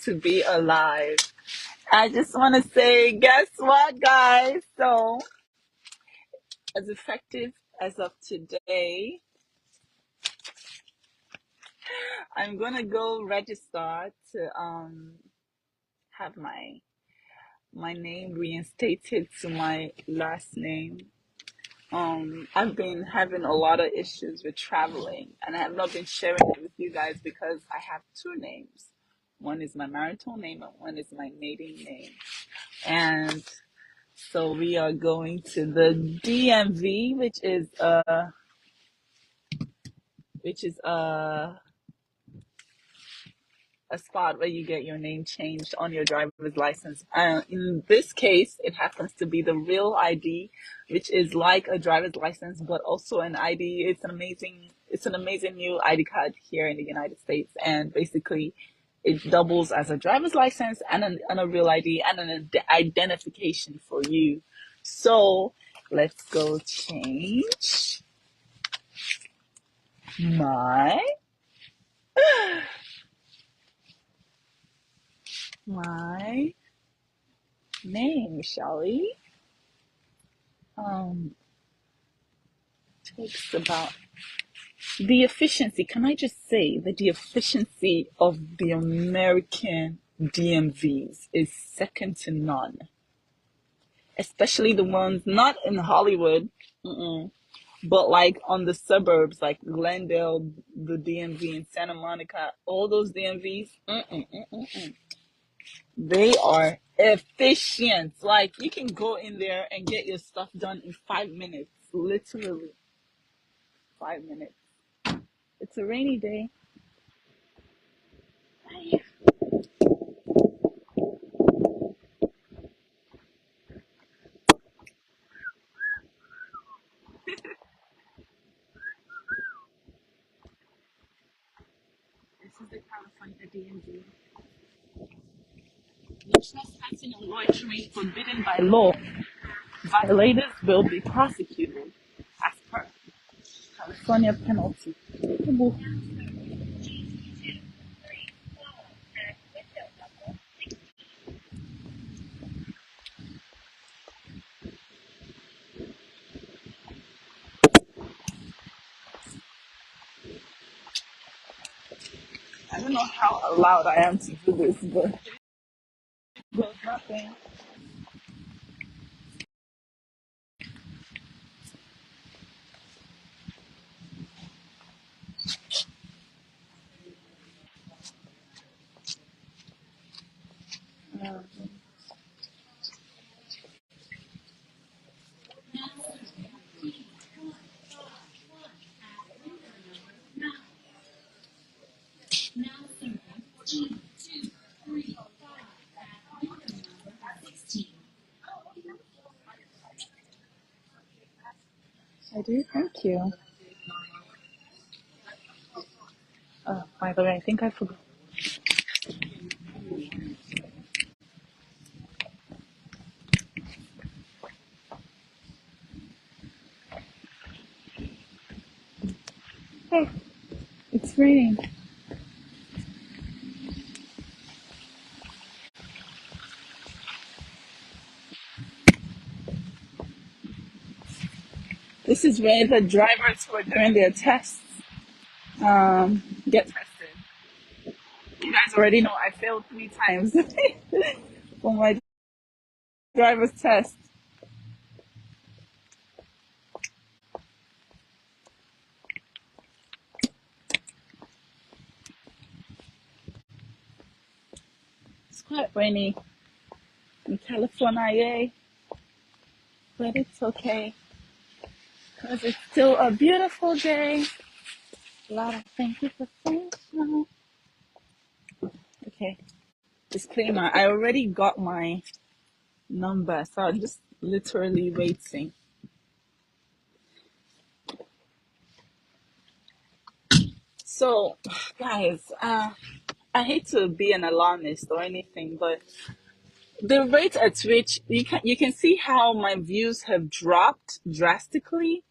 to be alive. I just want to say, guess what, guys? So, as effective as of today, I'm gonna go register to have my name reinstated to my last name. I've been having a lot of issues with traveling, and I have not been sharing it with you guys because I have two names. One is my marital name, and one is my maiden name. And so we are going to the DMV, which is a spot where you get your name changed on your driver's license. In this case, it happens to be the real ID, which is like a driver's license, but also an ID. It's an amazing new ID card here in the United States. And basically it doubles as a driver's license and a real ID and an identification for you. So let's go change my my name, shall we? Um, takes about the efficiency. Can I just say that the efficiency of the American DMVs is second to none, especially the ones not in Hollywood, but like on the suburbs, like Glendale, the DMV in Santa Monica, all those DMVs. They are efficient. Like you can go in there and get your stuff done in 5 minutes, literally 5 minutes. It's a rainy day. This is the California DMV. No trespassing or loitering forbidden by law. Violators will be prosecuted as per California penalty. I don't know how allowed I am to do this, but there's nothing. I do. Thank you. By the way, I think I forgot. Hey, it's raining. This is where the drivers who are doing their tests get tested. You guys already know I failed 3 times for my driver's test. It's quite rainy in California, yay, but it's okay because it's still a beautiful day. A lot of thank you for sunshine. Okay, disclaimer: I already got my number, so I'm just literally waiting. So, guys, I hate to be an alarmist or anything, but the rate at which you can see how my views have dropped drastically.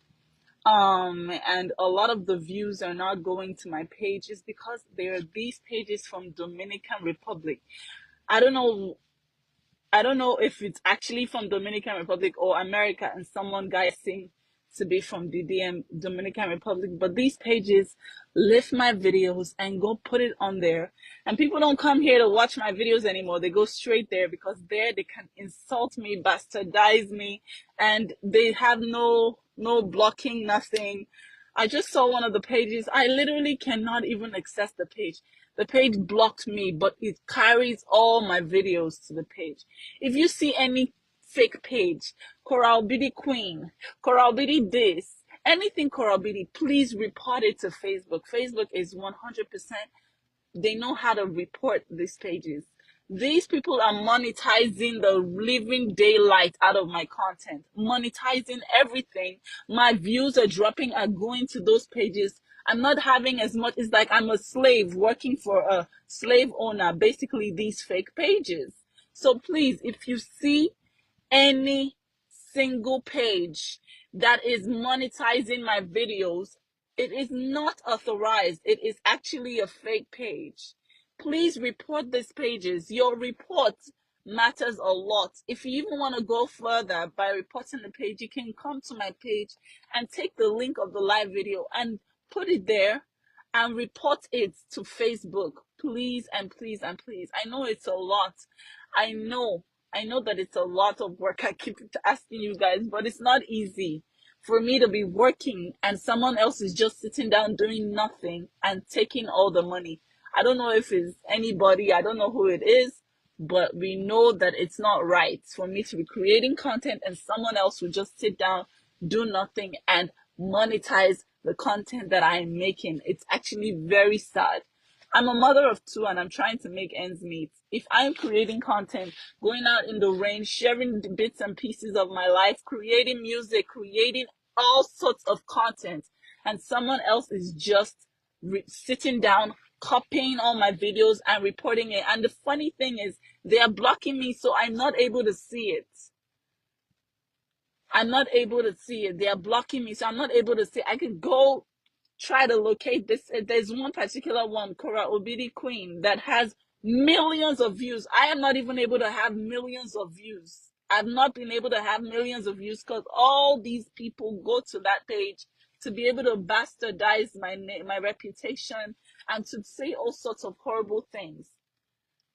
And a lot of the views are not going to my page is because there are these pages from Dominican Republic. I don't know I don't know if it's actually from Dominican Republic or America, and someone guessing to be from the Dominican Republic. But these pages lift my videos and go put it on there. And people don't come here to watch my videos anymore. They go straight there because there they can insult me, bastardize me, and they have no blocking, nothing. I just saw one of the pages. I literally cannot even access the page. The page blocked me, but it carries all my videos to the page. If you see any fake page, Coral Beauty Queen, Coral Beauty this, anything Coral Beauty, please report it to Facebook. Facebook is 100%, they know how to report these pages. These people are monetizing the living daylight out of my content, monetizing everything. My views are dropping, are going to those pages. I'm not having as much. It's like I'm a slave working for a slave owner, basically, these fake pages. So please, if you see any single page that is monetizing my videos, it is not authorized. It is actually a fake page. Please report these pages. Your report matters a lot. If you even want to go further by reporting the page, you can come to my page and take the link of the live video and put it there and report it to Facebook. Please and please and please. I know it's a lot. I know I know that it's a lot of work. I keep asking you guys, but it's not easy for me to be working and someone else is just sitting down doing nothing and taking all the money. I don't know if it's anybody, I don't know who it is, but we know that it's not right for me to be creating content and someone else will just sit down, do nothing, and monetize the content that I'm making. It's actually very sad. I'm a mother of two and I'm trying to make ends meet. If I'm creating content, going out in the rain, sharing the bits and pieces of my life, creating music, creating all sorts of content, and someone else is just sitting down, copying all my videos and reporting it. And the funny thing is, they are blocking me, so I'm not able to see it. I'm not able to see it. They are blocking me, so I'm not able to see it. I could go try to locate this. There's one particular one, Cora Obidi Queen, that has millions of views. I am not even able to have millions of views. I've not been able to have millions of views because all these people go to that page to be able to bastardize my name, my reputation, and to say all sorts of horrible things.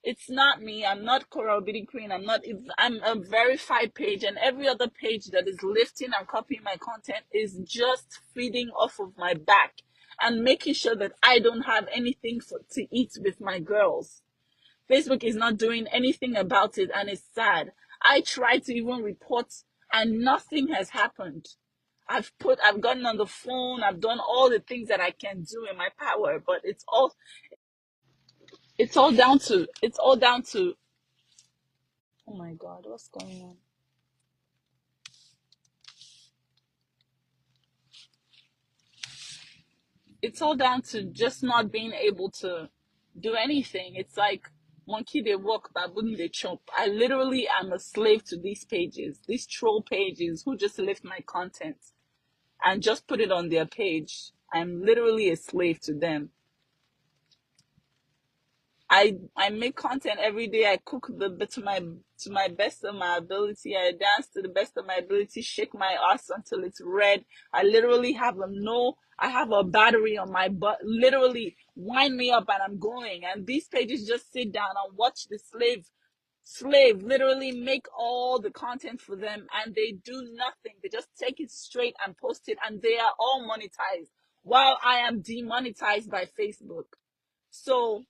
It's not me. I'm not Coral Beauty Queen. I'm a verified page, and every other page that is lifting and copying my content is just feeding off of my back and making sure that I don't have anything to eat with my girls. Facebook is not doing anything about it, and it's sad. I tried to even report, and nothing has happened. I've gotten on the phone. I've done all the things that I can do in my power, but it's all down to, oh my God, what's going on? It's all down to just not being able to do anything. It's like monkey they walk, baboon they chomp. I literally am a slave to these pages, these troll pages who just lift my content and just put it on their page. I'm literally a slave to them. I make content every day. I cook to my best of my ability. I dance to the best of my ability. Shake my ass until it's red. I literally have a no. I have a battery on my butt. Literally wind me up and I'm going. And these pages just sit down and watch the slave literally make all the content for them and they do nothing. They just take it straight and post it and they are all monetized while I am demonetized by Facebook. So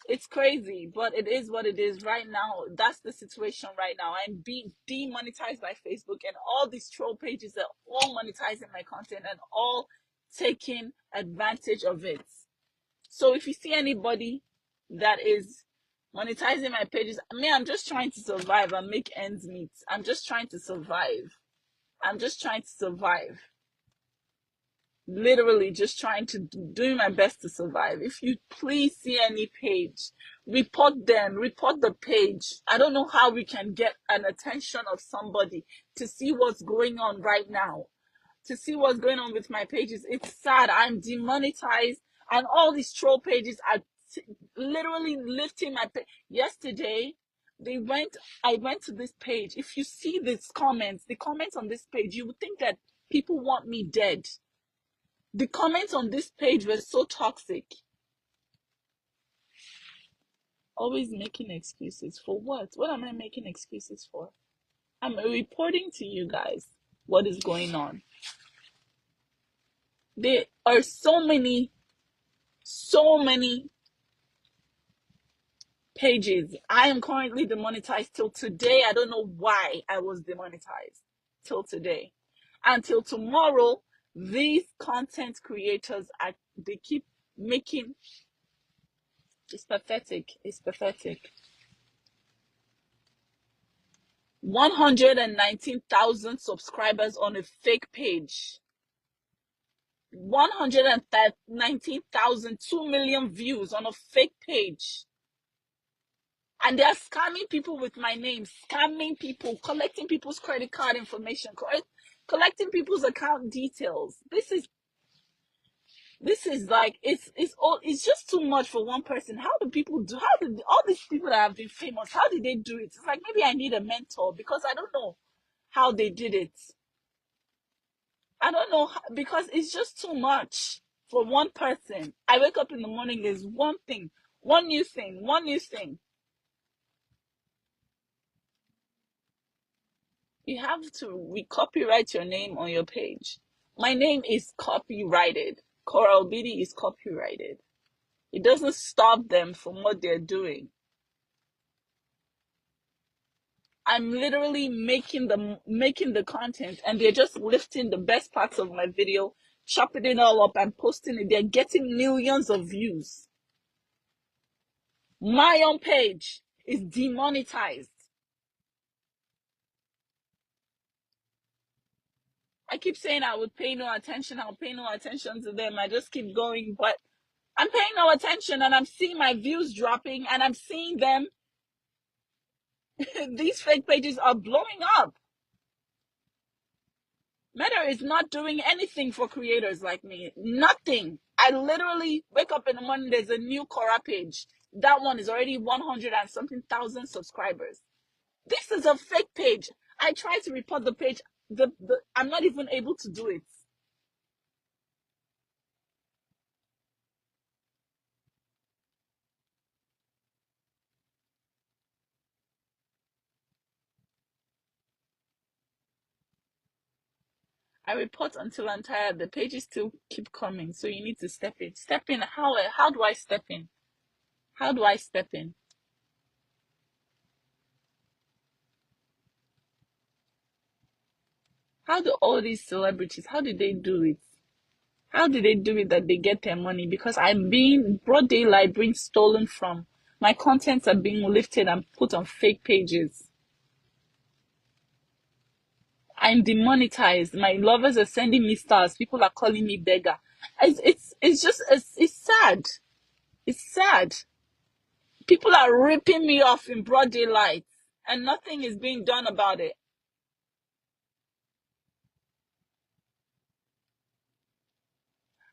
it's crazy, but it is what it is right now. That's the situation right now. I'm being demonetized by Facebook, and all these troll pages are all monetizing my content and all taking advantage of it. So if you see anybody that is monetizing my pages, I mean, I'm just trying to survive and make ends meet. I'm just trying to survive. I'm just trying to survive, literally just trying to doing my best to survive. If you please see any page, report them, report the page. I don't know how we can get an attention of somebody to see what's going on right now. to see what's going on with my pages. It's sad. I'm demonetized, and all these troll pages are literally lifting my page. Yesterday, I went to this page. If you see the comments on this page, you would think that people want me dead. The comments on this page were so toxic. Always making excuses. For what? What am I making excuses for? I'm reporting to you guys what is going on. There are so many pages. I am currently demonetized till today. I don't know why I was demonetized till today. Until tomorrow, these content creators they keep making. It's pathetic. It's pathetic. 119,000 subscribers on a fake page. 119,000, 2 million views on a fake page. And they are scamming people with my name, scamming people, collecting people's credit card information, collecting people's account details. This is like, it's just too much for one person. How did all these people that have been famous, how did they do it? It's like, maybe I need a mentor, because I don't know how they did it. I don't know, because it's just too much for one person. I wake up in the morning, there's one thing, one new thing. You have to copyright your name on your page. My name is copyrighted. Korra is copyrighted. It doesn't stop them from what they're doing. I'm literally making the content, and they're just lifting the best parts of my video, chopping it all up and posting it. They're getting millions of views. My own page is demonetized. I keep saying I would pay no attention. I'll pay no attention to them. I just keep going, but I'm paying no attention, and I'm seeing my views dropping, and I'm seeing them. These fake pages are blowing up. Meta is not doing anything for creators like me. Nothing. I literally wake up in the morning, there's a new korra page. That one is already 100 and something thousand subscribers. This is a fake page. I try to report the page. I'm not even able to do it. I report until I'm tired. The pages still keep coming. So you need to step in. Step in. How do I step in? How do I step in? How do all these celebrities, how did they do it? How did they do it that they get their money? Because I'm being broad daylight, being stolen from. My contents are being lifted and put on fake pages. I'm demonetized. My lovers are sending me stars. People are calling me beggar. It's sad. It's sad. People are ripping me off in broad daylight, and nothing is being done about it.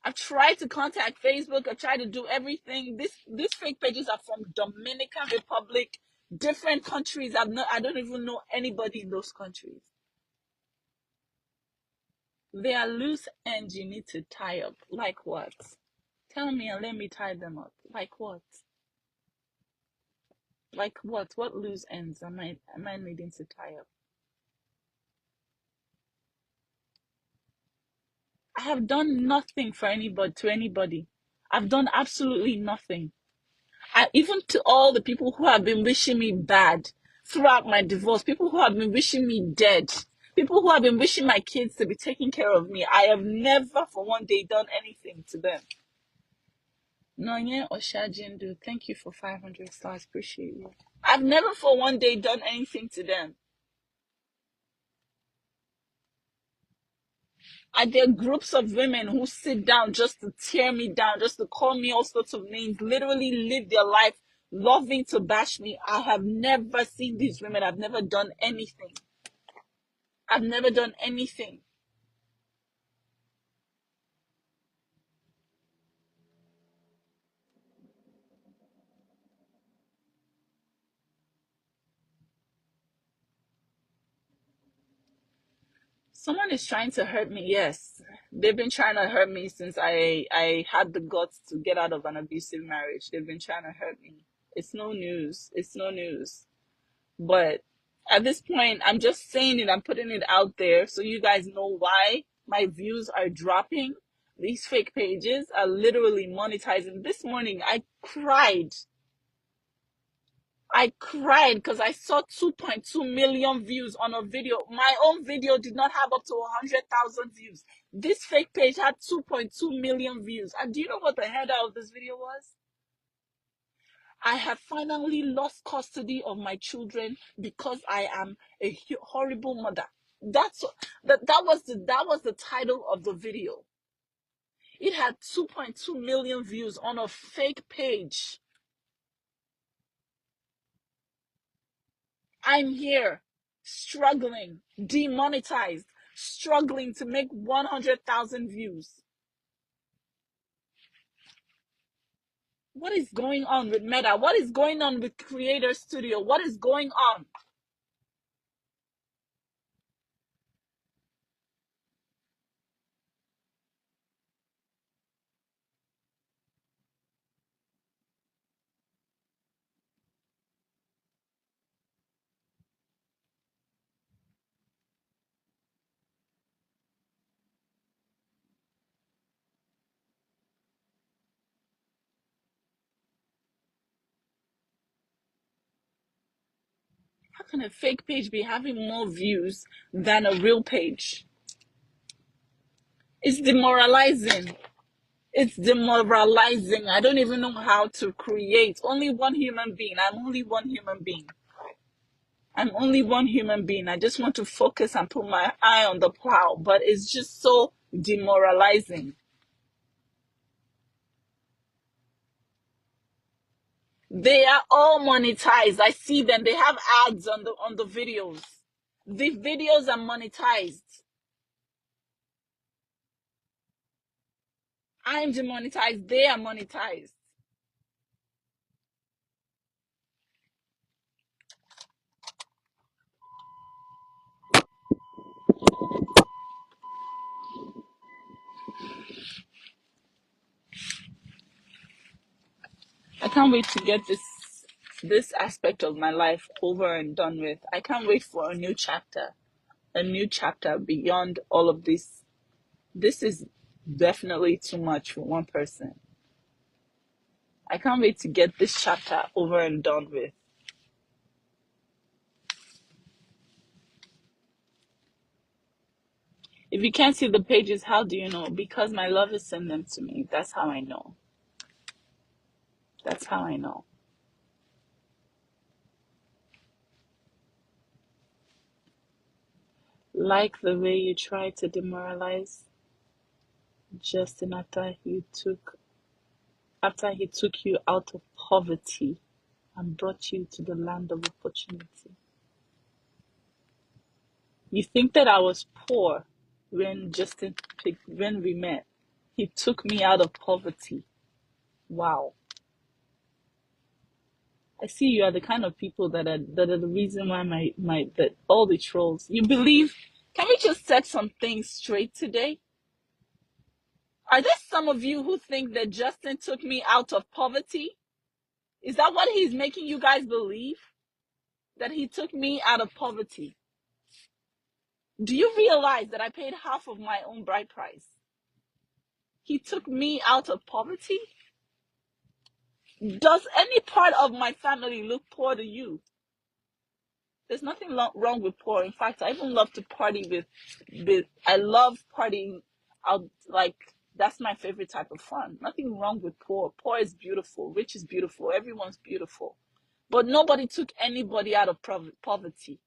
I've tried to contact Facebook. I tried to do everything. These fake pages are from Dominican Republic, different countries. I don't even know anybody in those countries. They are loose ends you need to tie up. Like what? Tell me and let me tie them up. Like what? Like what? What loose ends am I needing to tie up? I have done nothing for anybody to anybody. I've done absolutely nothing. Even to all the people who have been wishing me bad throughout my divorce, people who have been wishing me dead, people who have been wishing my kids to be taking care of me, I have never for one day done anything to them. Nonye Oshajindu, thank you for 500 stars. Appreciate you. I've never for one day done anything to them. Are there groups of women who sit down just to tear me down, just to call me all sorts of names, literally live their life loving to bash me? I have never seen these women. I've never done anything. I've never done anything. Someone is trying to hurt me. Yes, they've been trying to hurt me since I had the guts to get out of an abusive marriage. They've been trying to hurt me. It's no news. It's no news. But at this point, I'm just saying it. I'm putting it out there so you guys know why my views are dropping. These fake pages are literally monetizing. This morning, I cried. I cried because I saw 2.2 million views on a video. My own video did not have up to 100,000 views. This fake page had 2.2 million views. And do you know what the header of this video was? I have finally lost custody of my children because I am a horrible mother. That's that was the title of the video. It had 2.2 million views on a fake page. I'm here struggling, demonetized, struggling to make 100,000 views. What is going on with Meta? What is going on with Creator Studio? What is going on? How can a fake page be having more views than a real page? It's demoralizing. It's demoralizing. I don't even know how to create. Only one human being. I'm only one human being. I'm only one human being. I just want to focus and put my eye on the plow, but it's just so demoralizing. They are all monetized. I see them. They have ads on the videos. The videos are monetized. I'm demonetized. They are monetized. I can't wait to get this aspect of my life over and done with. I can't wait for a new chapter beyond all of this. This is definitely too much for one person. I can't wait to get this chapter over and done with. If you can't see the pages, how do you know? Because my love is sent them to me. That's how I know. That's how I know. Like the way you tried to demoralize Justin after he took you out of poverty and brought you to the land of opportunity. You think that I was poor when when we met. He took me out of poverty. Wow. I see you are the kind of people that are the reason why that all the trolls. You believe? Can we just set some things straight today? Are there some of you who think that Justin took me out of poverty? Is that what he's making you guys believe? That he took me out of poverty? Do you realize that I paid half of my own bride price? He took me out of poverty? Does any part of my family look poor to you? There's nothing wrong with poor. In fact, I even love to party I love partying out. Like, that's my favorite type of fun. Nothing wrong with poor. Poor is beautiful. Rich is beautiful. Everyone's beautiful. But nobody took anybody out of poverty.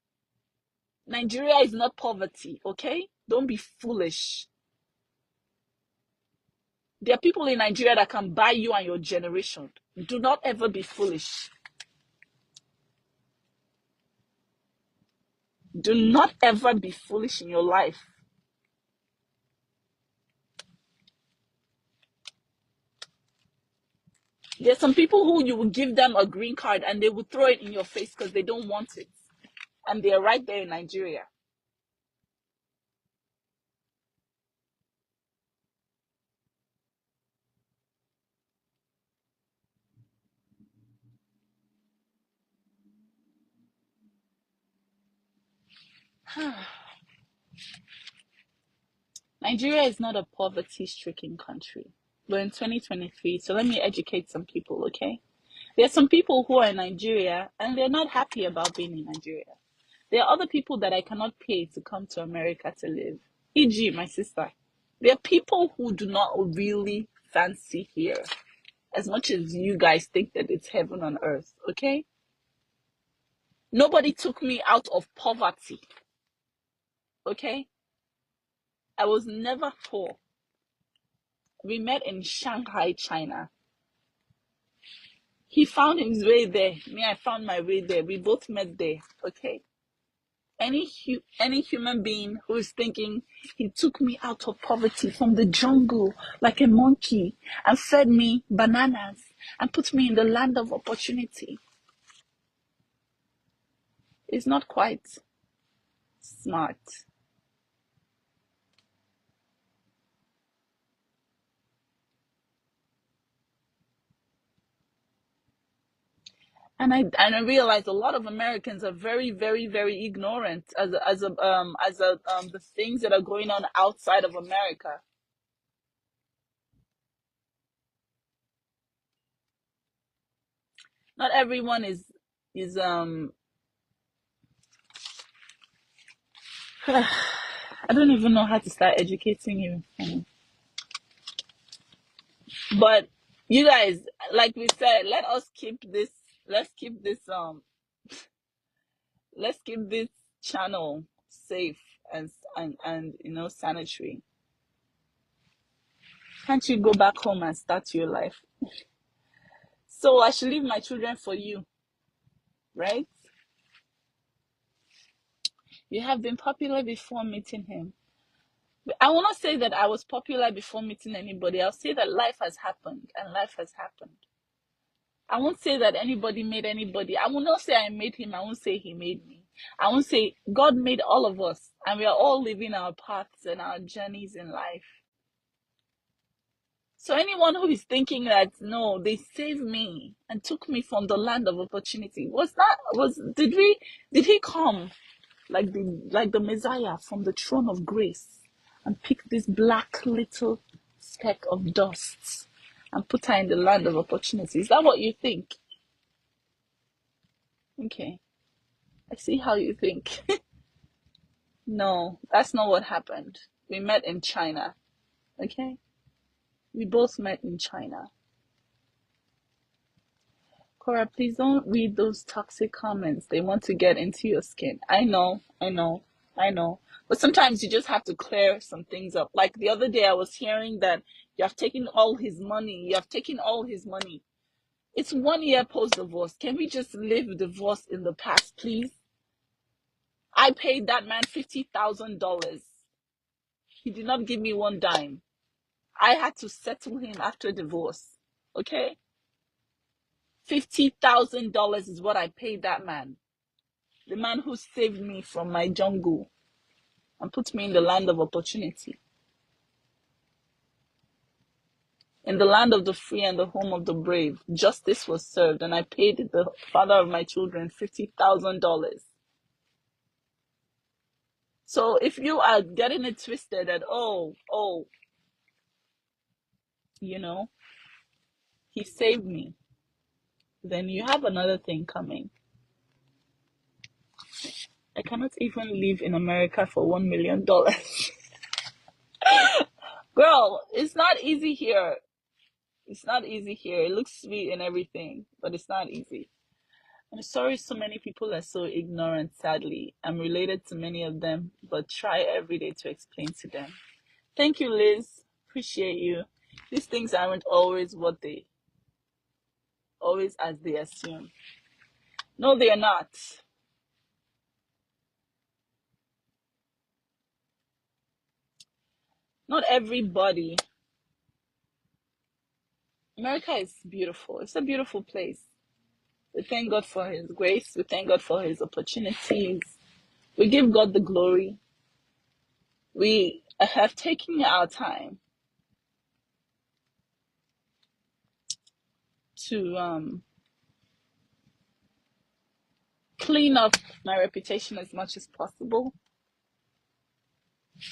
Nigeria is not poverty, okay? Don't be foolish. There are people in Nigeria that can buy you and your generation. Do not ever be foolish. Do not ever be foolish in your life. There's some people who you will give them a green card and they will throw it in your face because they don't want it. And they're right there in Nigeria. Nigeria is not a poverty-stricken country. We're in 2023, so let me educate some people, okay? There are some people who are in Nigeria and they're not happy about being in Nigeria. There are other people that I cannot pay to come to America to live, e.g., my sister. There are people who do not really fancy here as much as you guys think that it's heaven on earth, okay? Nobody took me out of poverty, okay? I was never poor. We met in Shanghai, China. He found his way there. Me, I found my way there. We both met there, okay? Any human being who is thinking he took me out of poverty from the jungle like a monkey and fed me bananas and put me in the land of opportunity is not quite smart. And I realize a lot of Americans are very, very, very ignorant as the things that are going on outside of America. Not everyone is. I don't even know how to start educating you. But you guys, like we said, let's keep this let's keep this channel safe and sanitary. Can't you go back home and start your life? So I should leave my children for you, right? You have been popular before meeting him. I will not say that I was popular before meeting anybody. I'll say that life has happened and life has happened. I won't say that anybody made anybody. I will not say I made him. I won't say he made me. I won't say God made all of us and we are all living our paths and our journeys in life. So anyone who is thinking that no, they saved me and took me from the land of opportunity, did he come like the Messiah from the throne of grace and pick this black little speck of dust and put her in the land of opportunity? Is that what you think? Okay, I see how you think. No, that's not what happened. We met in China, okay? We both met in China. Korra, please don't read those toxic comments. They want to get into your skin. I know. But sometimes you just have to clear some things up. Like the other day, I was hearing that you have taken all his money. You have taken all his money. It's 1 year post-divorce. Can we just leave divorce in the past, please? I paid that man $50,000. He did not give me one dime. I had to settle him after divorce. Okay? $50,000 is what I paid that man. The man who saved me from my jungle and put me in the land of opportunity. In the land of the free and the home of the brave, justice was served, and I paid the father of my children $50,000. So if you are getting it twisted that, you know, he saved me, then you have another thing coming. I cannot even live in America for $1 million. Girl, it's not easy here. It's not easy here. It looks sweet and everything, but it's not easy. I'm sorry so many people are so ignorant, sadly. I'm related to many of them, but try every day to explain to them. Thank you, Liz. Appreciate you. These things aren't always as they assume. No, they are not. Not everybody. America is beautiful. It's a beautiful place. We thank God for His grace. We thank God for His opportunities. We give God the glory. We have taken our time to clean up my reputation as much as possible.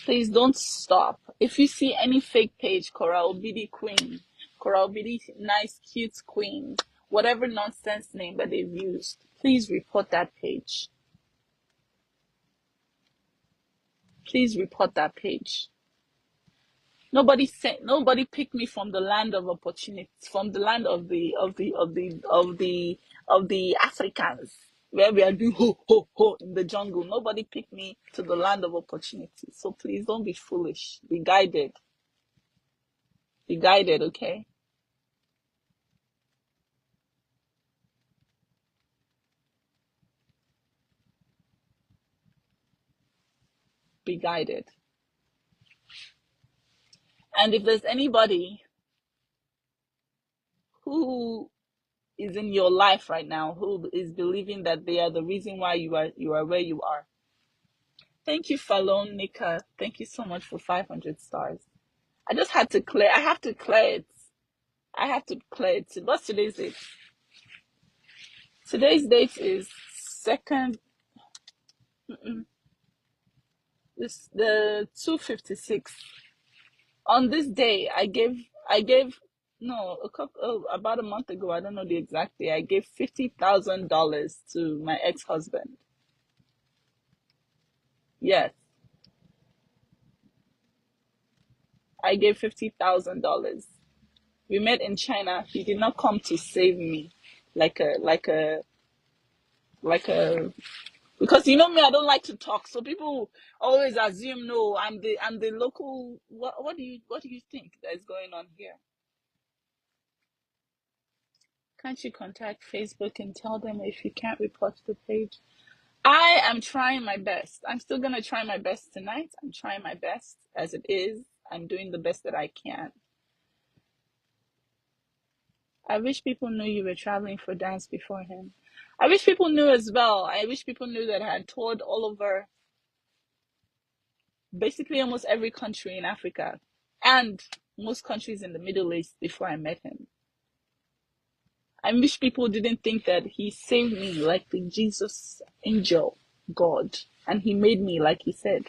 Please don't stop. If you see any fake page, Korra Obidi Queen, Korra Obidi nice cute queen, whatever nonsense name that they've used, please report that page. Please report that page. Nobody picked me from the land of opportunity, from the land of the Africans, where we are doing ho ho ho in the jungle. Nobody picked me to the land of opportunity. So please don't be foolish. Be guided. Be guided, okay? Be guided. And if there's anybody who is in your life right now who is believing that they are the reason why you are where you are, thank you, Falon Nika. Thank you so much for 500 stars. I just had to clear. I have to clear it. I have to clear it. What's today's date? Today's date is second. This the 256. On this day, I gave no about a month ago. I don't know the exact day. I gave $50,000 to my ex-husband. Yes, I gave $50,000. We met in China. He did not come to save me, like a because you know me, I don't like to talk. So people always assume no, I'm the local. What do you think that is going on here? Can't you contact Facebook and tell them if you can't report the page? I am trying my best. I'm still gonna try my best tonight. I'm trying my best as it is. I'm doing the best that I can. I wish people knew you were traveling for dance before him. I wish people knew as well. I wish people knew that I had toured all over basically almost every country in Africa and most countries in the Middle East before I met him. I wish people didn't think that he saved me like the Jesus angel God and he made me like he said.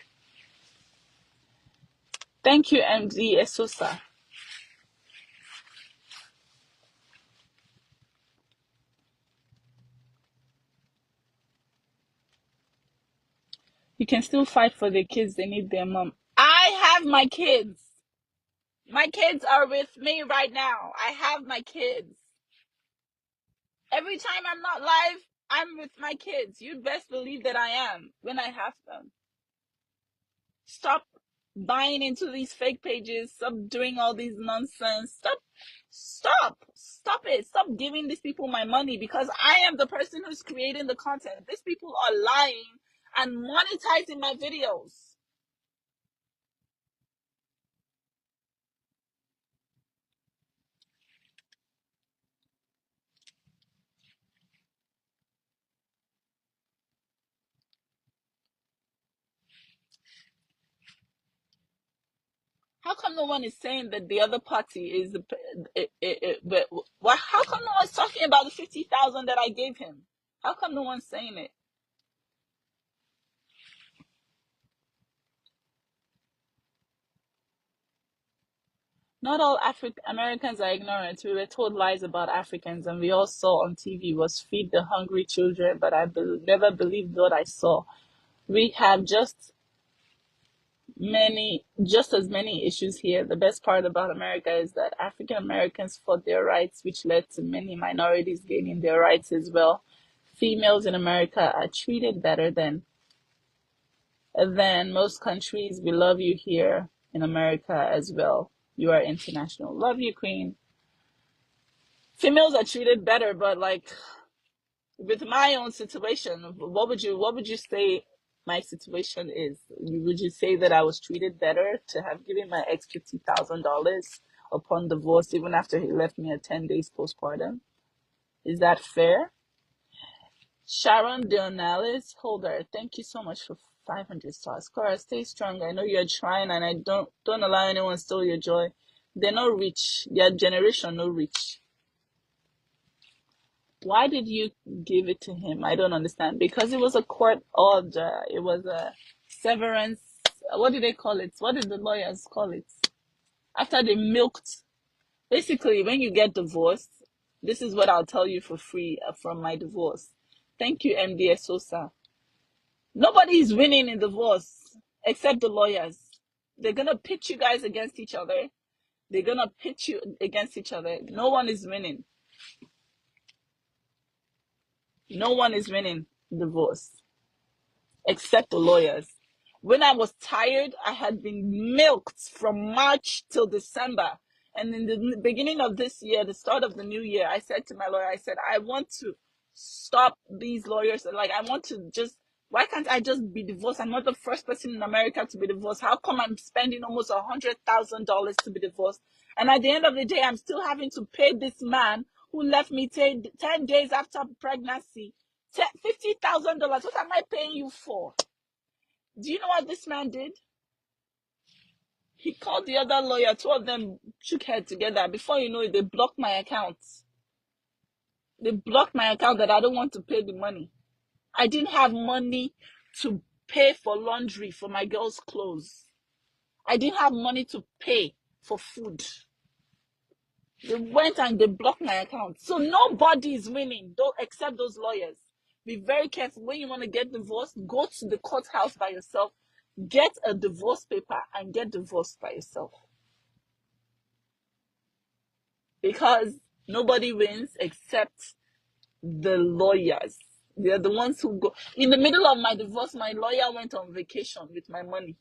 Thank you, MZ Esosa. You can still fight for the kids, they need their mom. I have my kids. My kids are with me right now. I have my kids. Every time I'm not live, I'm with my kids. You'd best believe that I am when I have them. Stop buying into these fake pages. Stop doing all these nonsense. Stop it. Stop giving these people my money because I am the person who's creating the content. These people are lying and monetizing my videos. How come no one is saying that the other party is the? But why? How come no one's talking about the 50,000 that I gave him? How come no one's saying it? Not all African Americans are ignorant. We were told lies about Africans, and we all saw on TV was feed the hungry children. But I never believed what I saw. We have just as many issues here. The best part about America is that African Americans fought their rights, which led to many minorities gaining their rights as well. Females in America are treated better than most countries. We love you here in America as well. You are international. Love you, Queen. Females are treated better, but like with my own situation, what would you say my situation is? Would you say that I was treated better to have given my ex $50,000 upon divorce, even after he left me at 10 days postpartum? Is that fair? Sharon Dionales Holder, thank you so much for 500 stars. Cora, stay strong. I know you're trying, and I don't allow anyone steal your joy. They're not rich. Their generation no rich. Why did you give it to him? I don't understand. Because it was a court order. It was a severance what do they call it? What did the lawyers call it? After they milked, basically, when you get divorced, this is what I'll tell you for free from my divorce. Thank you, MD Sosa. Nobody is winning in divorce except the lawyers. They're gonna pitch you guys against each other. They're gonna pitch you against each other. No one is winning. No one is winning divorce except the lawyers. When I was tired, I had been milked from March till December. And in the beginning of this year, the start of the new year, I said to my lawyer, I said, I want to stop these lawyers. Like, I want to just, why can't I just be divorced? I'm not the first person in America to be divorced. How come I'm spending almost $100,000 to be divorced? And at the end of the day, I'm still having to pay this man who left me 10 days after pregnancy $50,000. What am I paying you for? Do you know what this man did? He called the other lawyer. Two of them shook head together. Before you know it, they blocked my account. They blocked my account that I don't want to pay the money. I didn't have money to pay for laundry for my girls' clothes. I didn't have money to pay for food. They went and they blocked my account. So nobody is winning, except those lawyers. Be very careful. When you want to get divorced, go to the courthouse by yourself. Get a divorce paper and get divorced by yourself. Because nobody wins except the lawyers. They're the ones who go. In the middle of my divorce, my lawyer went on vacation with my money.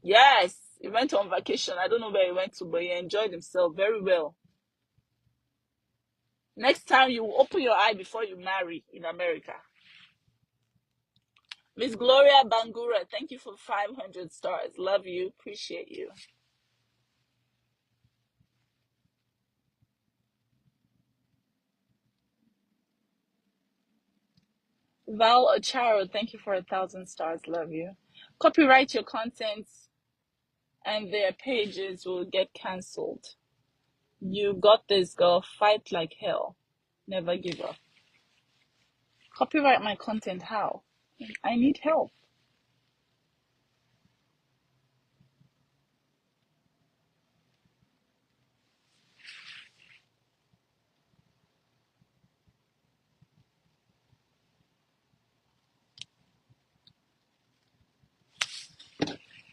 Yes, he went on vacation. I don't know where he went to, but he enjoyed himself very well. Next time, you open your eye before you marry in America. Miss Gloria Bangura, thank you for 500 stars. Love you. Appreciate you. Val Ocharo, thank you for 1,000 stars. Love you. Copyright your content and their pages will get cancelled. You got this, girl. Fight like hell. Never give up. Copyright my content. How? I need help.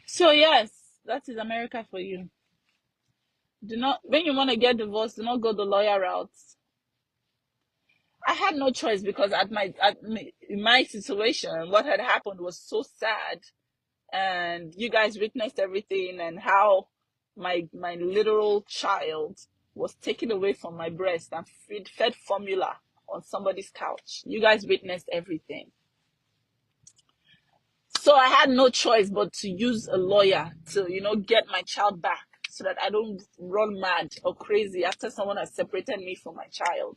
So yes, that is America for you. Do not, when you want to get divorced, do not go the lawyer route. I had no choice because in my situation, what had happened was so sad, and you guys witnessed everything and how my literal child was taken away from my breast and fed formula on somebody's couch. You guys witnessed everything. So I had no choice but to use a lawyer to, get my child back so that I don't run mad or crazy after someone has separated me from my child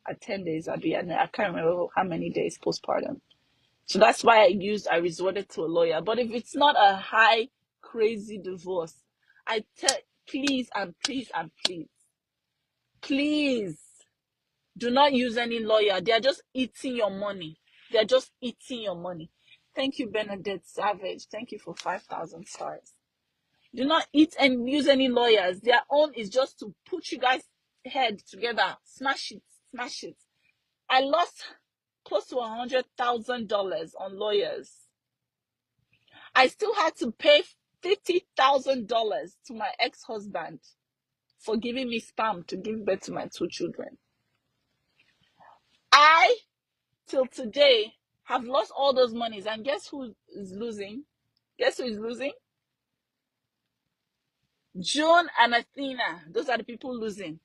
at 10 days. I can't remember how many days postpartum. So that's why I resorted to a lawyer. But if it's not a high, crazy divorce, please and please and please do not use any lawyer. They are just eating your money. They're just eating your money. Thank you, Bernadette Savage. Thank you for 5,000 stars. Do not eat and use any lawyers. Their own is just to put you guys' head together. Smash it. Smash it. I lost close to $100,000 on lawyers. I still had to pay $50,000 to my ex-husband for giving me sperm to give birth to my 2 children. I, till today, have lost all those monies. And guess who is losing? Guess who is losing? June and Athena. Those are the people losing.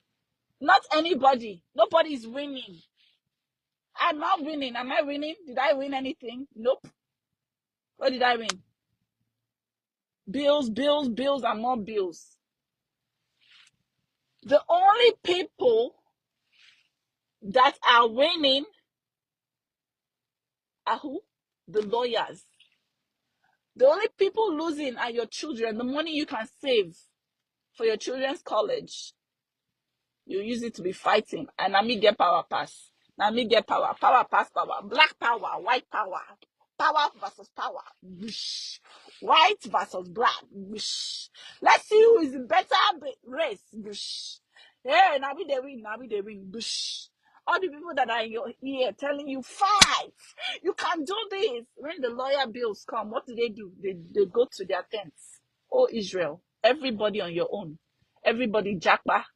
Not anybody. Nobody is winning. I'm not winning. Am I winning? Did I win anything? Nope. What did I win? Bills, bills, bills, and more bills. The only people that are winning are who? The lawyers. The only people losing are your children. The money you can save for your children's college, you use it to be fighting. And now me get power pass. Now me get power. Power pass power. Black power. White power. Power versus power. Whoosh. White versus black. Whoosh. Let's see who is the better race. Whoosh. Hey, now we they win. Now we they win. Whoosh. All the people that are in your ear telling you, fight. You can do this. When the lawyer bills come, what do? They go to their tents. Oh, Israel. Everybody on your own. Everybody jackpot.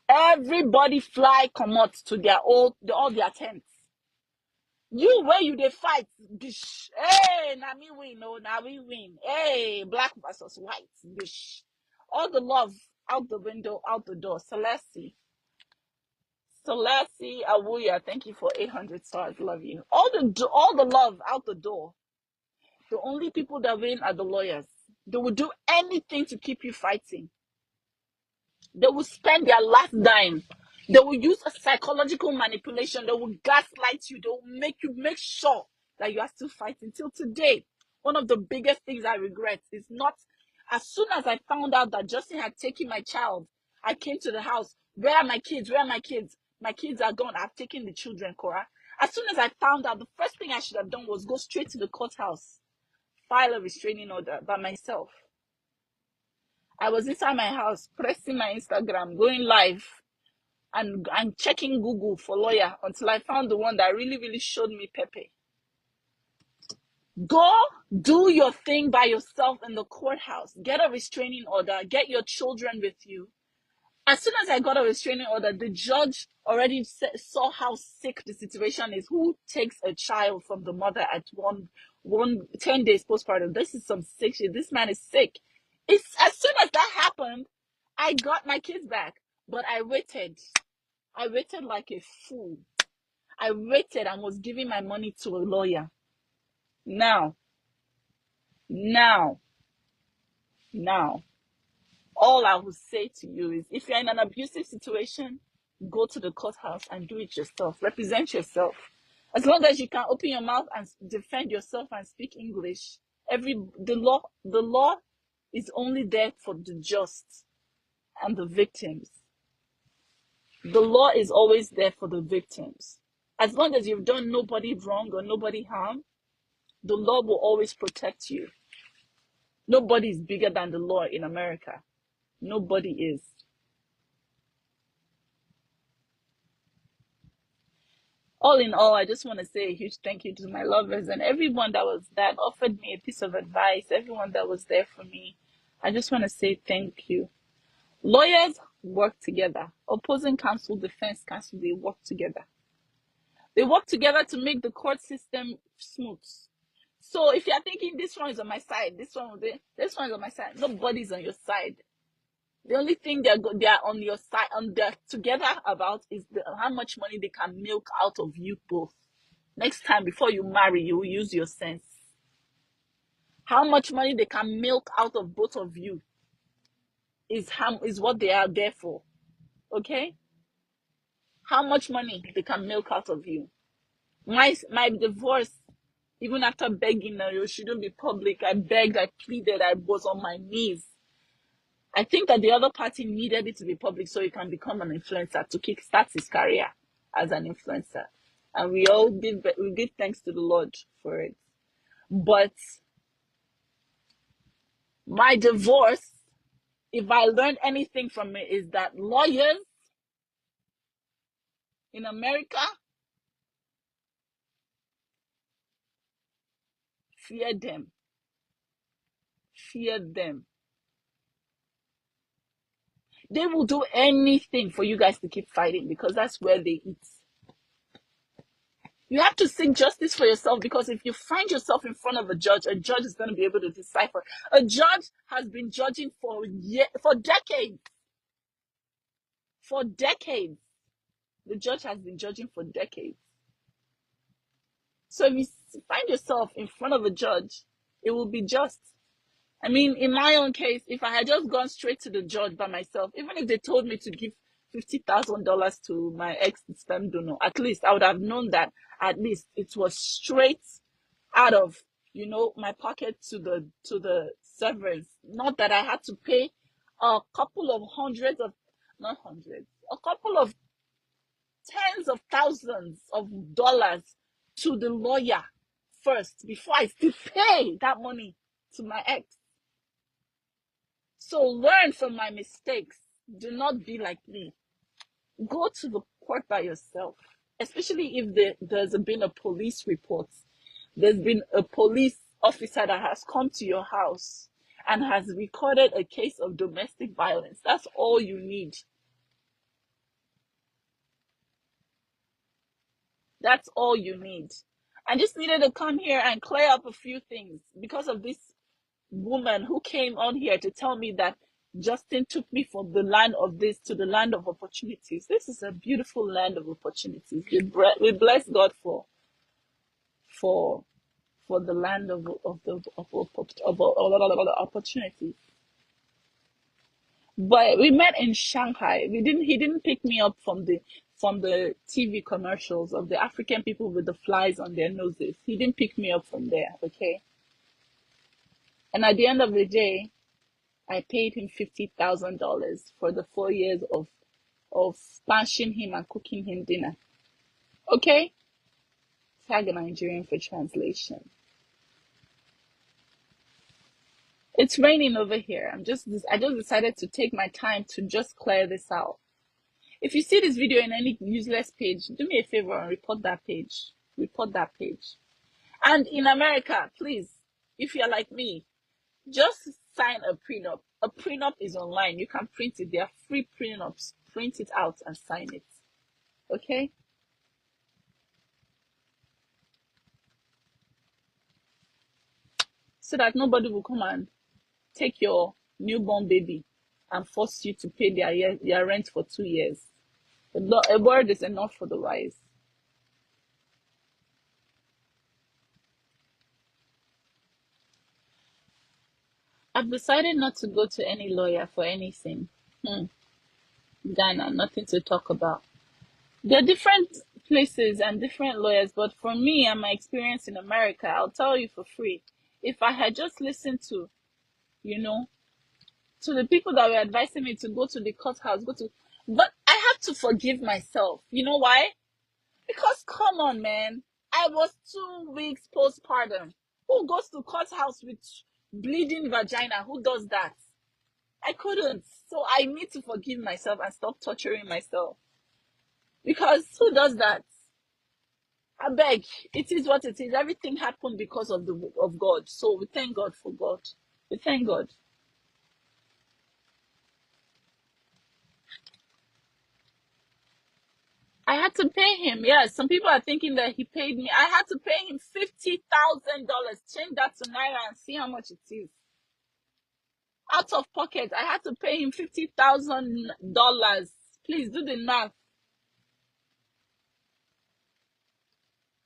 Everybody fly come out to their all their tents. You where you they fight. Bish. Hey, now me win. No, now we win. Hey, black versus white. Bish. All the love out the window, out the door. Celeste. Celeste Awuya, thank you for 800 stars. Love you. All the love out the door. The only people that win are the lawyers. They will do anything to keep you fighting. They will spend their last dime. They will use a psychological manipulation. They will gaslight you. They will make sure that you are still fighting till today. One of the biggest things I regret is not, as soon as I found out that Justin had taken my child, I came to the house. Where are my kids? Where are my kids? My kids are gone. I've taken the children, Korra. As soon as I found out, the first thing I should have done was go straight to the courthouse, file a restraining order by myself. I was inside my house, pressing my Instagram, going live, and checking Google for lawyer until I found the one that really, really showed me Pepe. Go do your thing by yourself in the courthouse. Get a restraining order. Get your children with you. As soon as I got a restraining order, the judge already saw how sick the situation is. Who takes a child from the mother at 10 days postpartum? This is some sick shit. This man is sick. It's as soon as that happened, I got my kids back. But I waited. I waited like a fool. I waited and was giving my money to a lawyer. Now, now, all I will say to you is if you're in an abusive situation, go to the courthouse and do it yourself. Represent yourself. As long as you can open your mouth and defend yourself and speak English, the law is only there for the just and the victims. The law is always there for the victims. As long as you've done nobody wrong or nobody harm, the law will always protect you. Nobody is bigger than the law in America. Nobody is. All in all, I just want to say a huge thank you to my lovers and everyone that offered me a piece of advice, everyone that was there for me. I just want to say thank you. Lawyers work together. Opposing counsel, defense counsel, they work together. They work together to make the court system smooth. So if you're thinking this one is on my side, this one is on my side, nobody's on your side. The only thing they're on your side, they're together about is how much money they can milk out of you both. Next time, before you marry, you will use your sense. How much money they can milk out of both of you is what they are there for. Okay? How much money they can milk out of you. My divorce, even after begging, you shouldn't be public. I begged, I pleaded, I was on my knees. I think that the other party needed it to be public so he can become an influencer to kickstart his career as an influencer. And we give thanks to the Lord for it. But my divorce, if I learned anything from it, is that lawyers in America fear them. Fear them. They will do anything for you guys to keep fighting because that's where they eat. You have to seek justice for yourself because if you find yourself in front of a judge is going to be able to decipher. A judge has been judging for decades. For decades. The judge has been judging for decades. So if you find yourself in front of a judge, it will be just. I mean, in my own case, if I had just gone straight to the judge by myself, even if they told me to give $50,000 to my ex-sperm donor, at least I would have known that at least it was straight out of, my pocket to the severance. Not that I had to pay a couple of a couple of tens of thousands of dollars to the lawyer first before I still pay that money to my ex. So learn from my mistakes. Do not be like me. Go to the court by yourself, especially if there's been a police report. There's been a police officer that has come to your house and has recorded a case of domestic violence. That's all you need. That's all you need. I just needed to come here and clear up a few things because of this woman who came on here to tell me that Justin took me from the land of this to the land of opportunities. This is a beautiful land of opportunities. We bless God for for the land of opportunities. But we met in Shanghai. We didn't. He didn't pick me up from the TV commercials of the African people with the flies on their noses. He didn't pick me up from there. Okay. And at the end of the day, I paid him $50,000 for the 4 years of spanshing him and cooking him dinner. Okay? Tag a Nigerian for translation. It's raining over here. I just decided to take my time to just clear this out. If you see this video in any useless page, do me a favor and report that page. Report that page. And in America, please, if you're like me, just sign a prenup. A prenup is online. You can print it. They are free prenups. Print it out and sign it. Okay? So that nobody will come and take your newborn baby and force you to pay their rent for 2 years. A word is enough for the wise. I've decided not to go to any lawyer for anything. Ghana, nothing to talk about. There are different places and different lawyers, but for me and my experience in America, I'll tell you for free. If I had just listened to, you know, to the people that were advising me to go to the courthouse, but I had to forgive myself. You know why? Because come on, man. I was 2 weeks postpartum. Who goes to courthouse with bleeding vagina? Who does that? I couldn't. So I need to forgive myself and stop torturing myself. Because who does that? I beg. It is what it is. Everything happened because of God. So we thank God for God. We thank God. I had to pay him. Yes, some people are thinking that he paid me. I had to pay him $50,000. Change that to naira and see how much it is. Out of pocket, I had to pay him $50,000. Please do the math.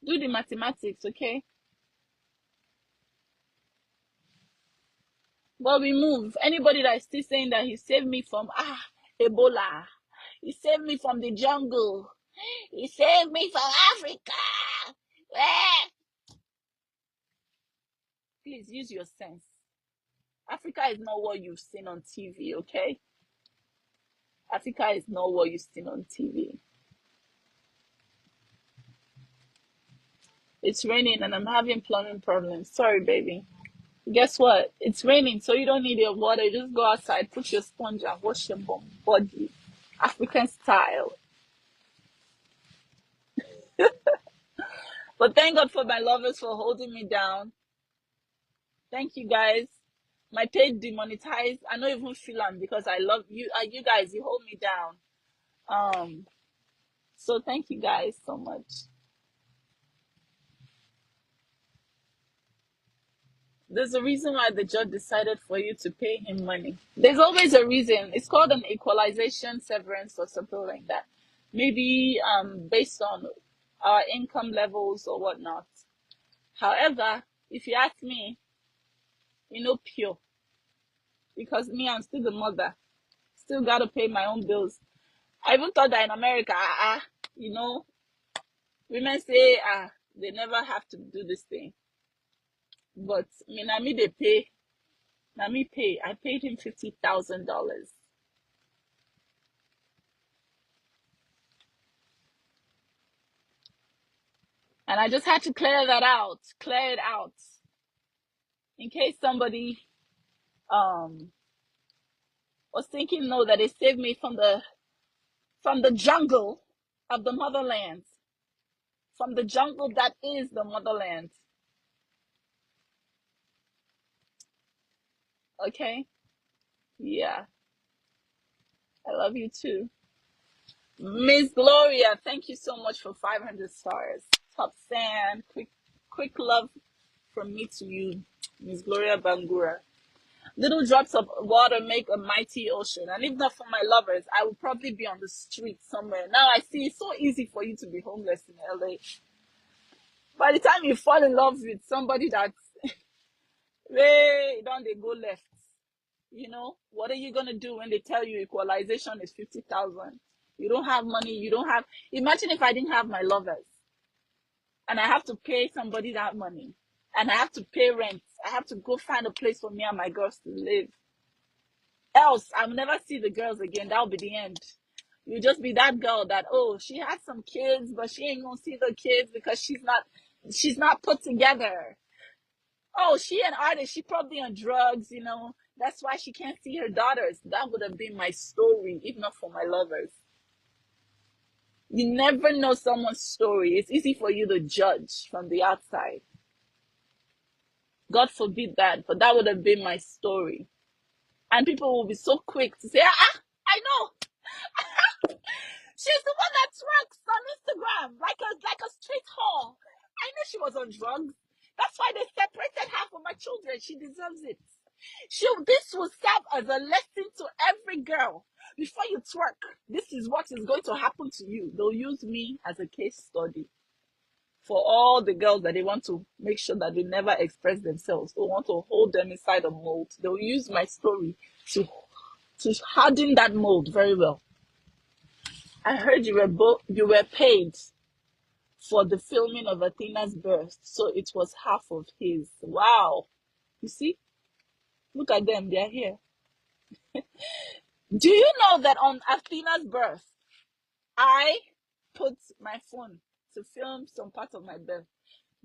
Do the mathematics, okay? But we move. Anybody that is still saying that he saved me from Ebola, he saved me from the jungle, he saved me from Africa. Please use your sense. Africa is not what you've seen on TV, okay? Africa is not what you've seen on TV. It's raining and I'm having plumbing problems. Sorry, baby. Guess what? It's raining, so you don't need your water. Just go outside, put your sponge and wash your body. African style. But thank God for my lovers for holding me down. Thank you guys. My page demonetized. I don't even feel them because I love you. You guys, you hold me down. So thank you guys so much. There's a reason why the judge decided for you to pay him money. There's always a reason. It's called an equalization severance or something like that. Maybe based on our income levels or whatnot. However, if you ask me, pure. Because me, I'm still the mother. Still gotta pay my own bills. I even thought that in America, women say, they never have to do this thing. But na me they pay. Na me pay. I paid him $50,000. And I just had to clear that out, clear it out, in case somebody um was thinking, no, that it saved me from the jungle of the motherland, from the jungle that is the motherland. Okay? Yeah. I love you too. Miss Gloria, thank you so much for 500 stars. Top Sand, quick love from me to you, Miss Gloria Bangura. Little drops of water make a mighty ocean. And if not for my lovers, I would probably be on the street somewhere. Now I see it's so easy for you to be homeless in LA. By the time you fall in love with somebody that's way don't they go left, what are you gonna do when they tell you equalization is 50,000? You don't have money. You don't have. Imagine if I didn't have my lovers, and I have to pay somebody that money, and I have to pay rent. I have to go find a place for me and my girls to live. Else, I'll never see the girls again. That'll be the end. You'll just be that girl that, oh, she has some kids, but she ain't gonna see the kids because she's not put together. Oh, she an artist. She probably on drugs. That's why she can't see her daughters. That would have been my story, if not for my lovers. You never know someone's story. It's easy for you to judge from the outside. God forbid that, but that would have been my story. And people will be so quick to say, I know. She's the one that twerks on Instagram like a street whore. I knew she was on drugs. That's why they separated her from my children. She deserves it. This will serve as a lesson to every girl. Before you twerk, this is what is going to happen to you. They'll use me as a case study for all the girls that they want to make sure that they never express themselves or want to hold them inside a mold. They'll use my story to harden that mold very well. I heard you were paid for the filming of Athena's birth, so it was half of his. Wow. You see? Look at them, they're here. Do you know that on Athena's birth, I put my phone to film some part of my birth?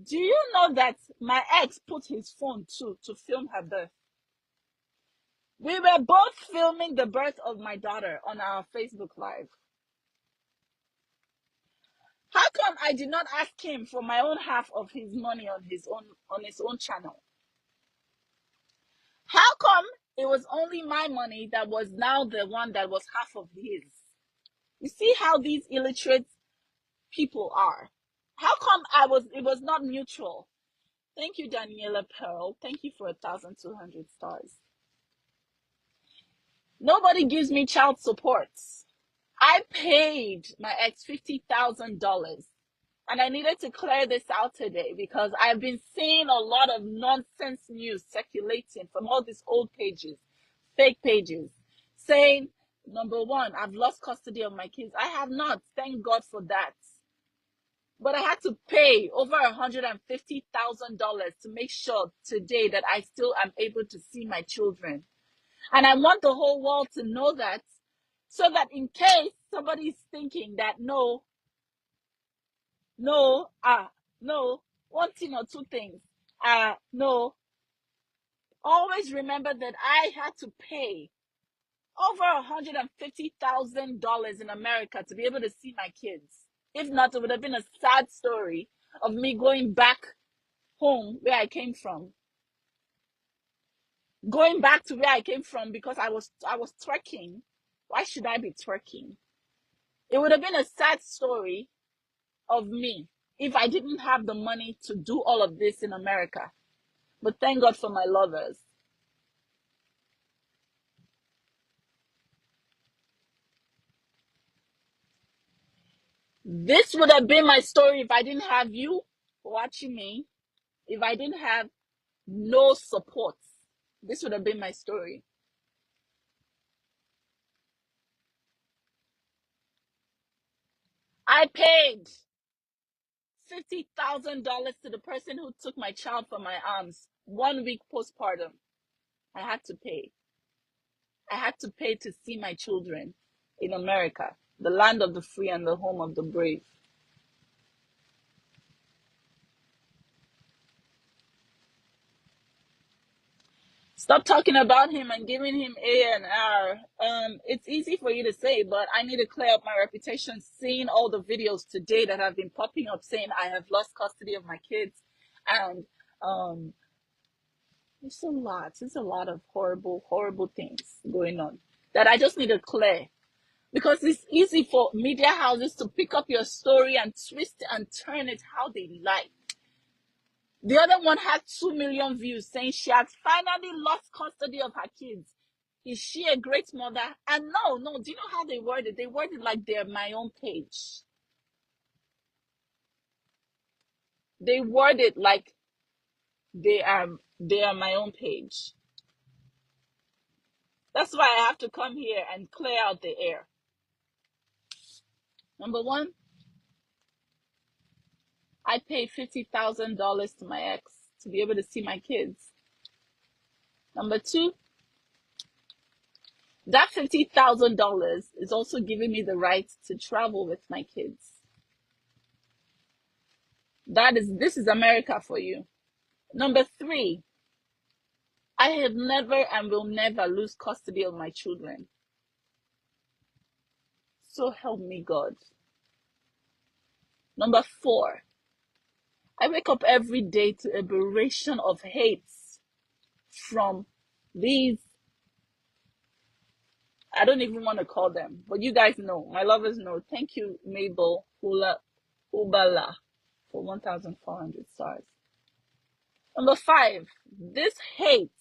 Do you know that my ex put his phone too to film her birth? We were both filming the birth of my daughter on our Facebook Live. How come I did not ask him for my own half of his money on his own channel? How come it was only my money that was now the one that was half of his? You see how these illiterate people are. How come it was not mutual? Thank you, Daniela Pearl. Thank you for 1,200 stars. Nobody gives me child support. I paid my ex $50,000. And I needed to clear this out today because I've been seeing a lot of nonsense news circulating from all these old pages, fake pages, saying, number one, I've lost custody of my kids. I have not. Thank God for that. But I had to pay over $150,000 to make sure today that I still am able to see my children. And I want the whole world to know that, so that in case somebody's thinking that no, no, no, one thing or two things, no, always remember that I had to pay over $150,000 in America to be able to see my kids. If not, it would have been a sad story of me going back home where I came from. Going back to where I came from because I was twerking. Why should I be twerking? It would have been a sad story of me if I didn't have the money to do all of this in America. But thank God for my lovers. This would have been my story if I didn't have you watching me, if I didn't have no support. This would have been my story. I paid $50,000 to the person who took my child from my arms 1 week postpartum. I had to pay. I had to pay to see my children in America, the land of the free and the home of the brave. Stop talking about him and giving him A and R. It's easy for you to say, but I need to clear up my reputation. Seeing all the videos today that have been popping up saying I have lost custody of my kids, and um, it's a lot. It's a lot of horrible, horrible things going on that I just need to clear, because it's easy for media houses to pick up your story and twist it and turn it how they like. The other one had 2 million views saying she has finally lost custody of her kids. Is she a great mother? And no, do you know how they word it? They word it like they're my own page. They word it like they are my own page. That's why I have to come here and clear out the air. Number one, I paid $50,000 to my ex to be able to see my kids. Number two, that $50,000 is also giving me the right to travel with my kids. This is America for you. Number three, I have never and will never lose custody of my children. So help me God. Number four, I wake up every day to a aberration of hates from these, I don't even want to call them, but you guys know, my lovers know. Thank you, Mabel Ubala, for 1,400 stars. Number five, this hate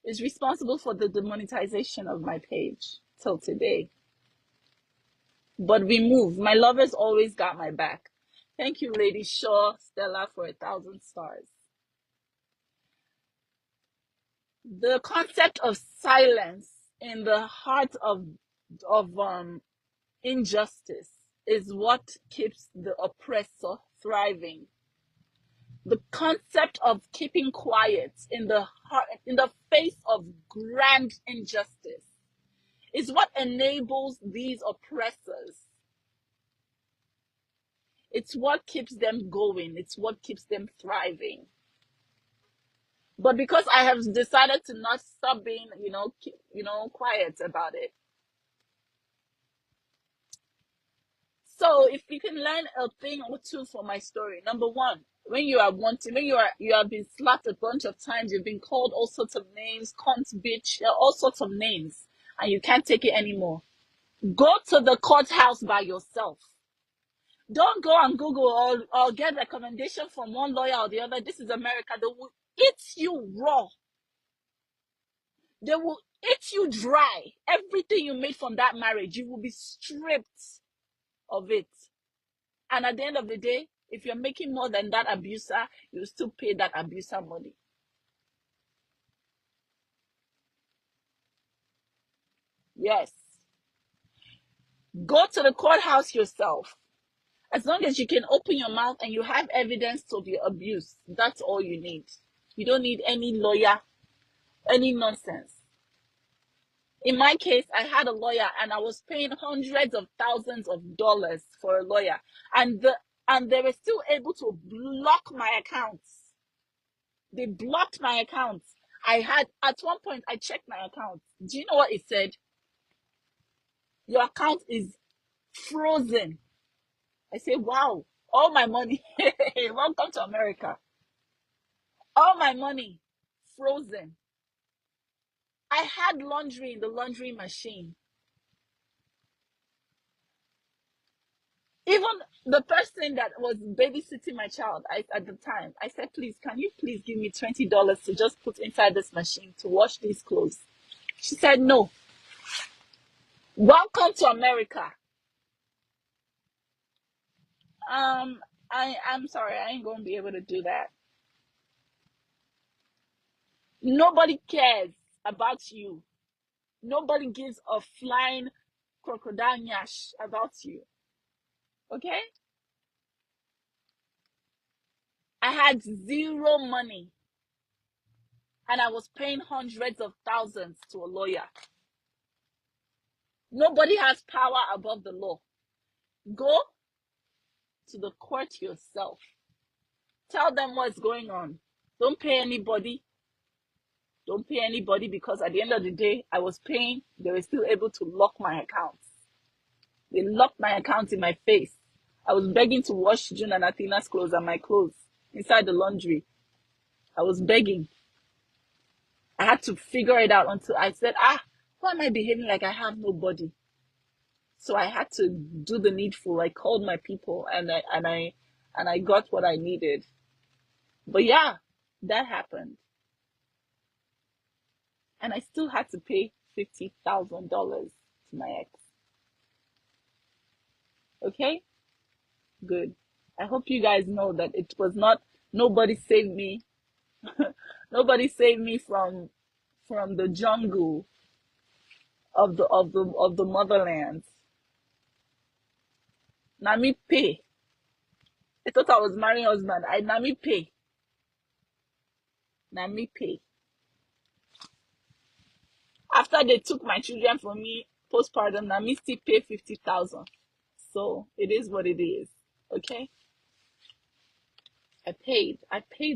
is responsible for the demonetization of my page till today. But we move. My lovers always got my back. Thank you, Lady Shaw Stella, for 1,000 stars. The concept of silence in the heart of injustice is what keeps the oppressor thriving. The concept of keeping quiet in the face of grand injustice is what enables these oppressors. It's what keeps them going. It's what keeps them thriving. But because I have decided to not stop being, quiet about it. So if you can learn a thing or two from my story, number one, when you have been slapped a bunch of times, you've been called all sorts of names, cunt, bitch, all sorts of names, and you can't take it anymore. Go to the courthouse by yourself. Don't go and Google or get recommendation from one lawyer or the other. This is America. They will eat you raw. They will eat you dry. Everything you made from that marriage, you will be stripped of it. And at the end of the day, if you're making more than that abuser, you still pay that abuser money. Yes. Go to the courthouse yourself. As long as you can open your mouth and you have evidence of your abuse, that's all you need. You don't need any lawyer, any nonsense. In my case, I had a lawyer and I was paying hundreds of thousands of dollars for a lawyer. And they were still able to block my accounts. They blocked my accounts. At one point, I checked my account. Do you know what it said? Your account is frozen. I say, wow, all my money. Welcome to America. All my money frozen. I had laundry in the laundry machine. Even the person that was babysitting my child at the time, I said, please, can you please give me $20 to just put inside this machine to wash these clothes? She said, no. Welcome to America. I'm sorry, I ain't gonna be able to do that. Nobody cares about you. Nobody gives a flying crocodile nyash about you. Okay? I had zero money and I was paying hundreds of thousands to a lawyer. Nobody has power above the law. Go to the court yourself. Tell them what's going on. Don't pay anybody. Don't pay anybody, because at the end of the day, I was paying. They were still able to lock my accounts. They locked my account in my face. I was begging to wash June and Athena's clothes and my clothes inside the laundry. I was begging. I had to figure it out until I said, why am I behaving like I have nobody? So I had to do the needful. I called my people, and I got what I needed. But yeah, that happened. And I still had to pay $50,000 to my ex. Okay? Good. I hope you guys know that it was not, nobody saved me. Nobody saved me from the jungle of the motherland. Nami pay. I thought I was marrying husband. I Nami pay. Nami pay. After they took my children from me, postpartum, Nami still pay 50,000. So it is what it is. Okay? I paid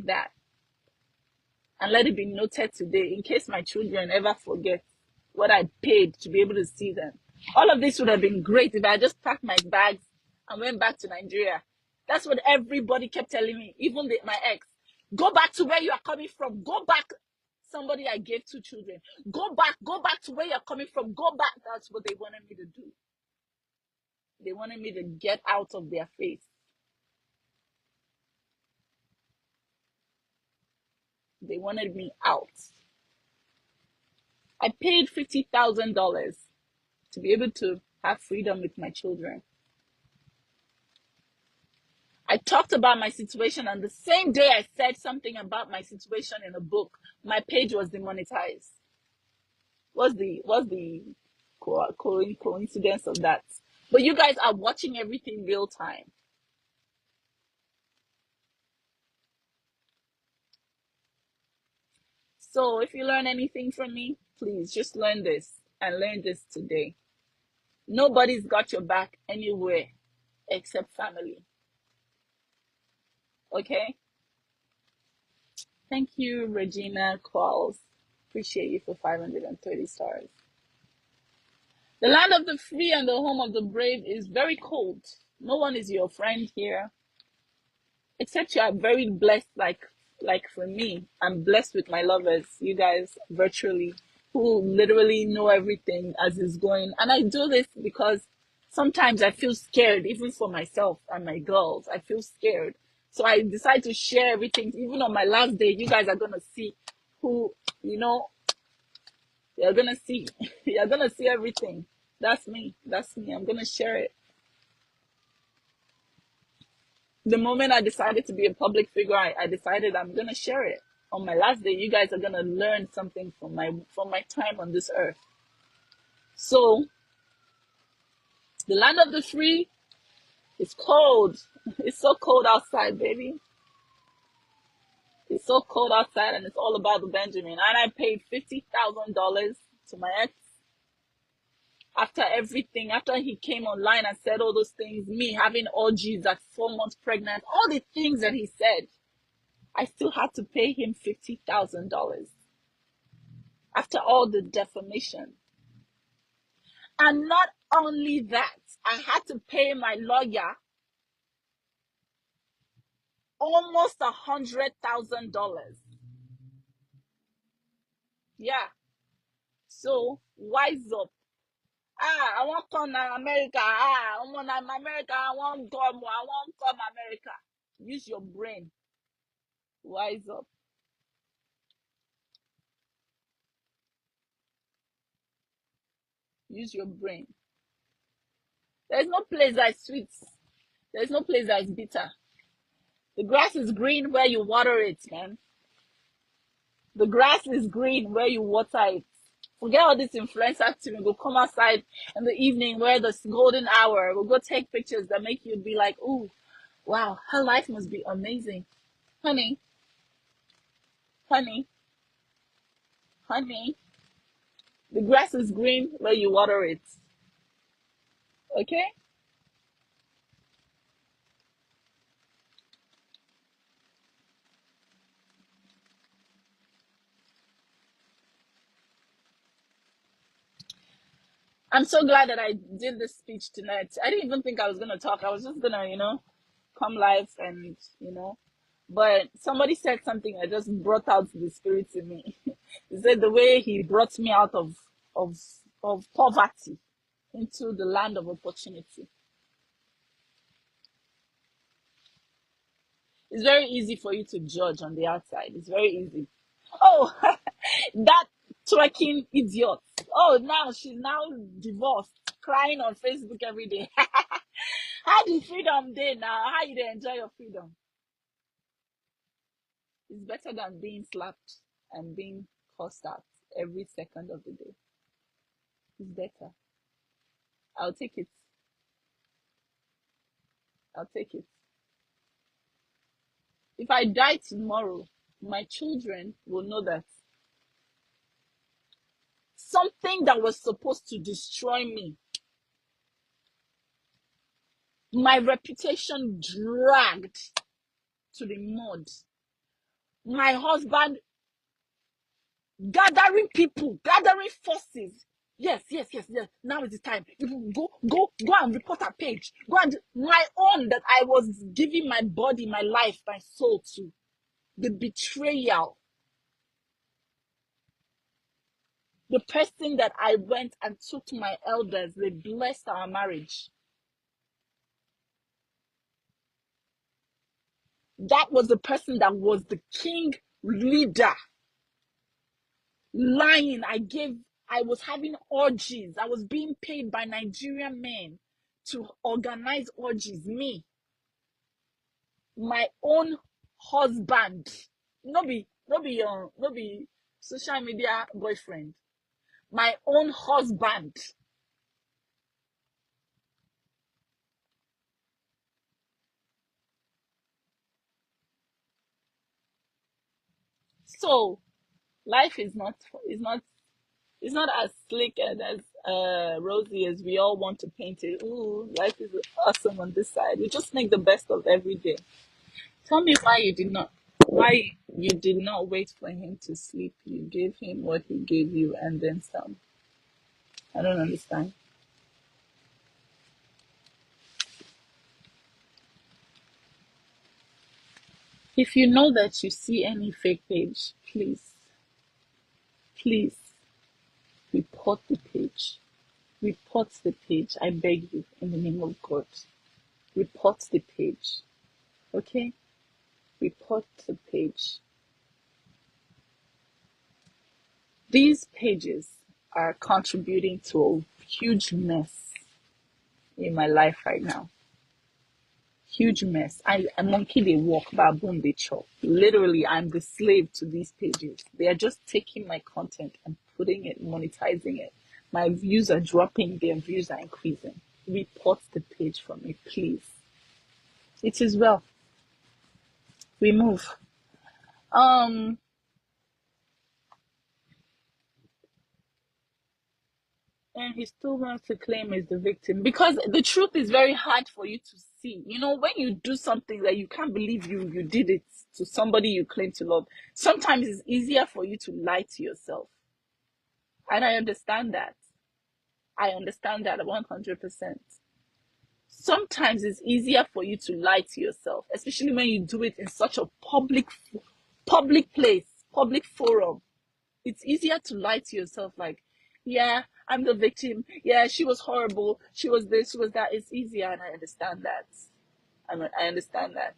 that. And let it be noted today, in case my children ever forget what I paid to be able to see them. All of this would have been great if I just packed my bags and went back to Nigeria. That's what everybody kept telling me, even my ex. Go back to where you are coming from. Go back. Somebody I gave 2 children. Go back to where you're coming from. Go back. That's what they wanted me to do. They wanted me to get out of their face. They wanted me out. I paid $50,000 to be able to have freedom with my children. I talked about my situation, and the same day I said something about my situation in a book, my page was demonetized. What's the coincidence of that? But you guys are watching everything real time. So if you learn anything from me, please just learn this, and learn this today. Nobody's got your back anywhere except family. Okay? Thank you, Regina Qualls. Appreciate you for 530 stars. The land of the free and the home of the brave is very cold. No one is your friend here, except you are very blessed. Like for me, I'm blessed with my lovers, you guys virtually, who literally know everything as it's going. And I do this because sometimes I feel scared, even for myself and my girls. I feel scared. So I decide to share everything. Even on my last day, you guys are going to see who, you're going to see. You're going to see everything. That's me. That's me. I'm going to share it. The moment I decided to be a public figure, I decided I'm going to share it. On my last day, you guys are going to learn something from my time on this earth. So, the land of the free is cold. It's so cold outside, baby. It's so cold outside, and it's all about the Benjamin. And I paid $50,000 to my ex. After everything, after he came online and said all those things, me having orgies at 4 months pregnant, all the things that he said, I still had to pay him $50,000 after all the defamation. And not only that, I had to pay my lawyer almost $100,000. Yeah. So wise up. I want to come to America. I want to America. I want to come. I want to come America. Use your brain. Wise up. Use your brain. There's no place that is sweet. There's no place that is bitter. The grass is green where you water it, man. The grass is green where you water it. Forget all this influencer thing. We'll go come outside in the evening where the golden hour. We'll go take pictures that make you be like, ooh, wow, her life must be amazing. Honey, honey, honey. The grass is green where you water it. Okay? I'm so glad that I did this speech tonight. I didn't even think I was gonna talk. I was just gonna, come live and, but somebody said something that just brought out the spirit in me. He said the way he brought me out of of poverty into the land of opportunity. It's very easy for you to judge on the outside. It's very easy. Oh, that twerking idiot. Oh, now she's now divorced, crying on Facebook every day. How the freedom day now? How you dey enjoy your freedom? It's better than being slapped and being cursed out every second of the day. It's better. I'll take it. I'll take it. If I die tomorrow, my children will know that something that was supposed to destroy me, my reputation dragged to the mud. My husband gathering people, gathering forces. Yes, yes, yes, yes. Now is the time. Go and report her page. Go and my own that I was giving my body, my life, my soul to. The betrayal. The person that I went and took to my elders, they blessed our marriage. That was the person that was the king leader. Lying. I was having orgies. I was being paid by Nigerian men to organize orgies. Me, my own husband. No be social media boyfriend. My own husband. So life is not as slick and as rosy as we all want to paint it. Ooh, life is awesome on this side. We just make the best of every day. Tell me why you did not wait for him to sleep. You gave him what he gave you and then some. I don't understand. If you know that you see any fake page, please report the page. Report the page. I beg you in the name of God. Report the page. Okay? Report the page. These pages are contributing to a huge mess in my life right now. Huge mess. A monkey they walk, baboon they chop. Literally, I'm the slave to these pages. They are just taking my content and putting it, monetizing it. My views are dropping, their views are increasing. Report the page for me, please. It is well. We move. Um, and he still wants to claim as the victim because the truth is very hard for you to see. When you do something that you can't believe you did it to somebody you claim to love, sometimes it's easier for you to lie to yourself. And I understand that. I understand that 100%. Sometimes it's easier for you to lie to yourself, especially when you do it in such a public place, public forum. It's easier to lie to yourself like, yeah, I'm the victim. Yeah, she was horrible. She was this, she was that. It's easier, and I understand that. I understand that.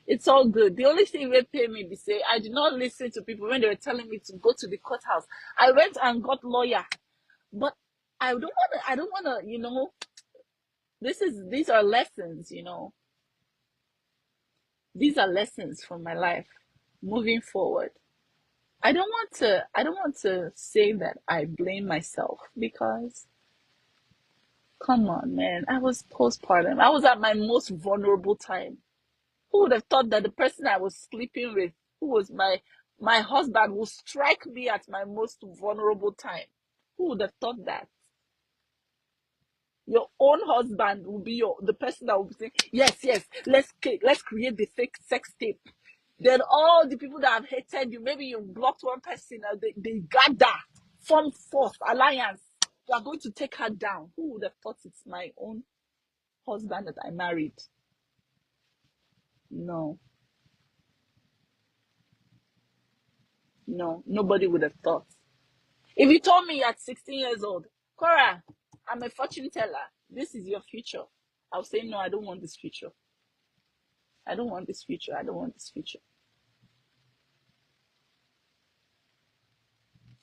It's all good. The only thing they pay me be say I did not listen to people when they were telling me to go to the courthouse. I went and got lawyer, but I don't wanna. These are lessons. These are lessons from my life moving forward. I don't want to say that I blame myself because come on, man. I was postpartum. I was at my most vulnerable time. Who would have thought that the person I was sleeping with, who was my husband, would strike me at my most vulnerable time? Who would have thought that? Your own husband will be the person that will be saying, yes, yes, let's create the fake sex tape. Then all the people that have hated you, maybe you blocked one person, they gather, form force, alliance. You are going to take her down. Who would have thought it's my own husband that I married? No, no, nobody would have thought. If you told me at 16 years old, Korra, I'm a fortune teller, this is your future, I'll say, no, I don't want this future. I don't want this future. I don't want this future.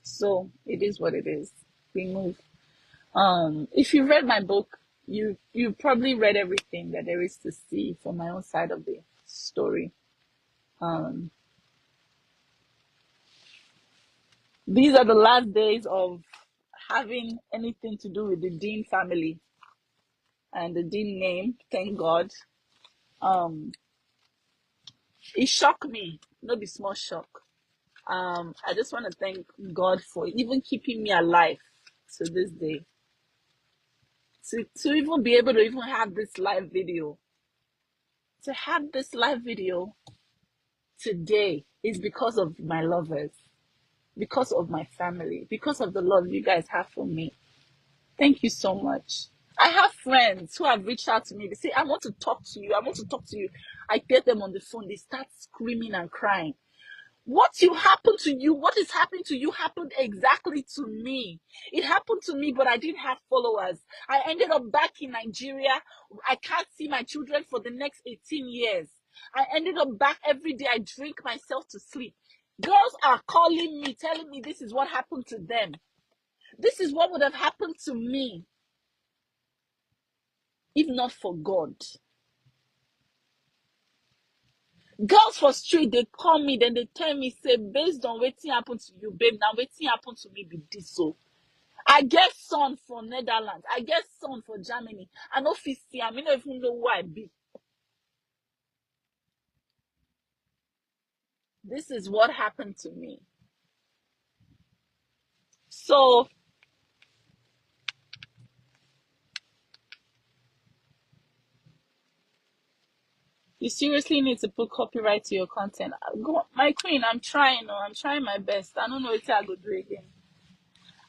So it is what it is. We move. If you read my book, you probably read everything that there is to see from my own side of the story. Um, these are the last days of having anything to do with the Dean family and the Dean name. Thank God. Um, it shocked me. No be small shock. I just want to thank God for even keeping me alive to this day. To even be able to even have this live video. To have this live video today is because of my lovers, because of my family, because of the love you guys have for me. Thank you so much. I have friends who have reached out to me. They say, I want to talk to you. I want to talk to you. I get them on the phone. They start screaming and crying. What you happened to you, what is happening to you happened exactly to me. It happened to me, but I didn't have followers. I ended up back in Nigeria. I can't see my children for the next 18 years. I ended up back every day. I drink myself to sleep. Girls are calling me, telling me this is what happened to them. This is what would have happened to me if not for God. Girls for street, they call me, then they tell me, say, based on wetin happen to you, babe, now wetin happen to me be this. So I get son for Netherlands, I get son for Germany. I no fit see, I don't even know who I be. This is what happened to me. So you seriously need to put copyright to your content. Go, my queen, I'm trying. Oh, I'm trying my best. I don't know what I go do again.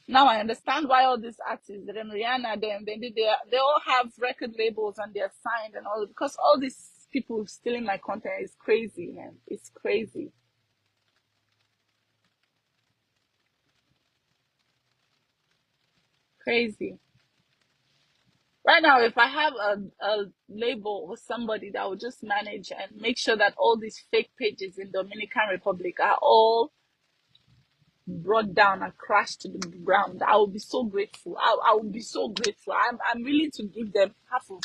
Now I understand why all these artists, them Rihanna, them, they all have record labels and they're signed and all, because all these people stealing my content is crazy, man. It's crazy. Crazy. Right now, if I have a label or somebody that will just manage and make sure that all these fake pages in Dominican Republic are all brought down and crashed to the ground, I will be so grateful. I will be so grateful. I'm willing to give them half of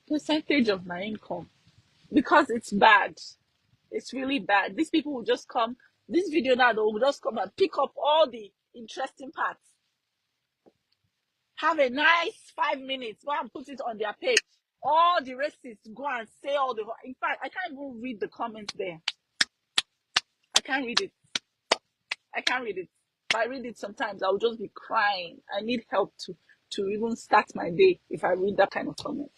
percentage of my income because it's bad. It's really bad. These people will just come. This video now, they will just come and pick up all the interesting parts. Have a nice 5 minutes. Go and put it on their page. All the racists go and say all the. In fact, I can't even read the comments there. I can't read it. I can't read it. If I read it sometimes, I'll just be crying. I need help to even start my day if I read that kind of comment.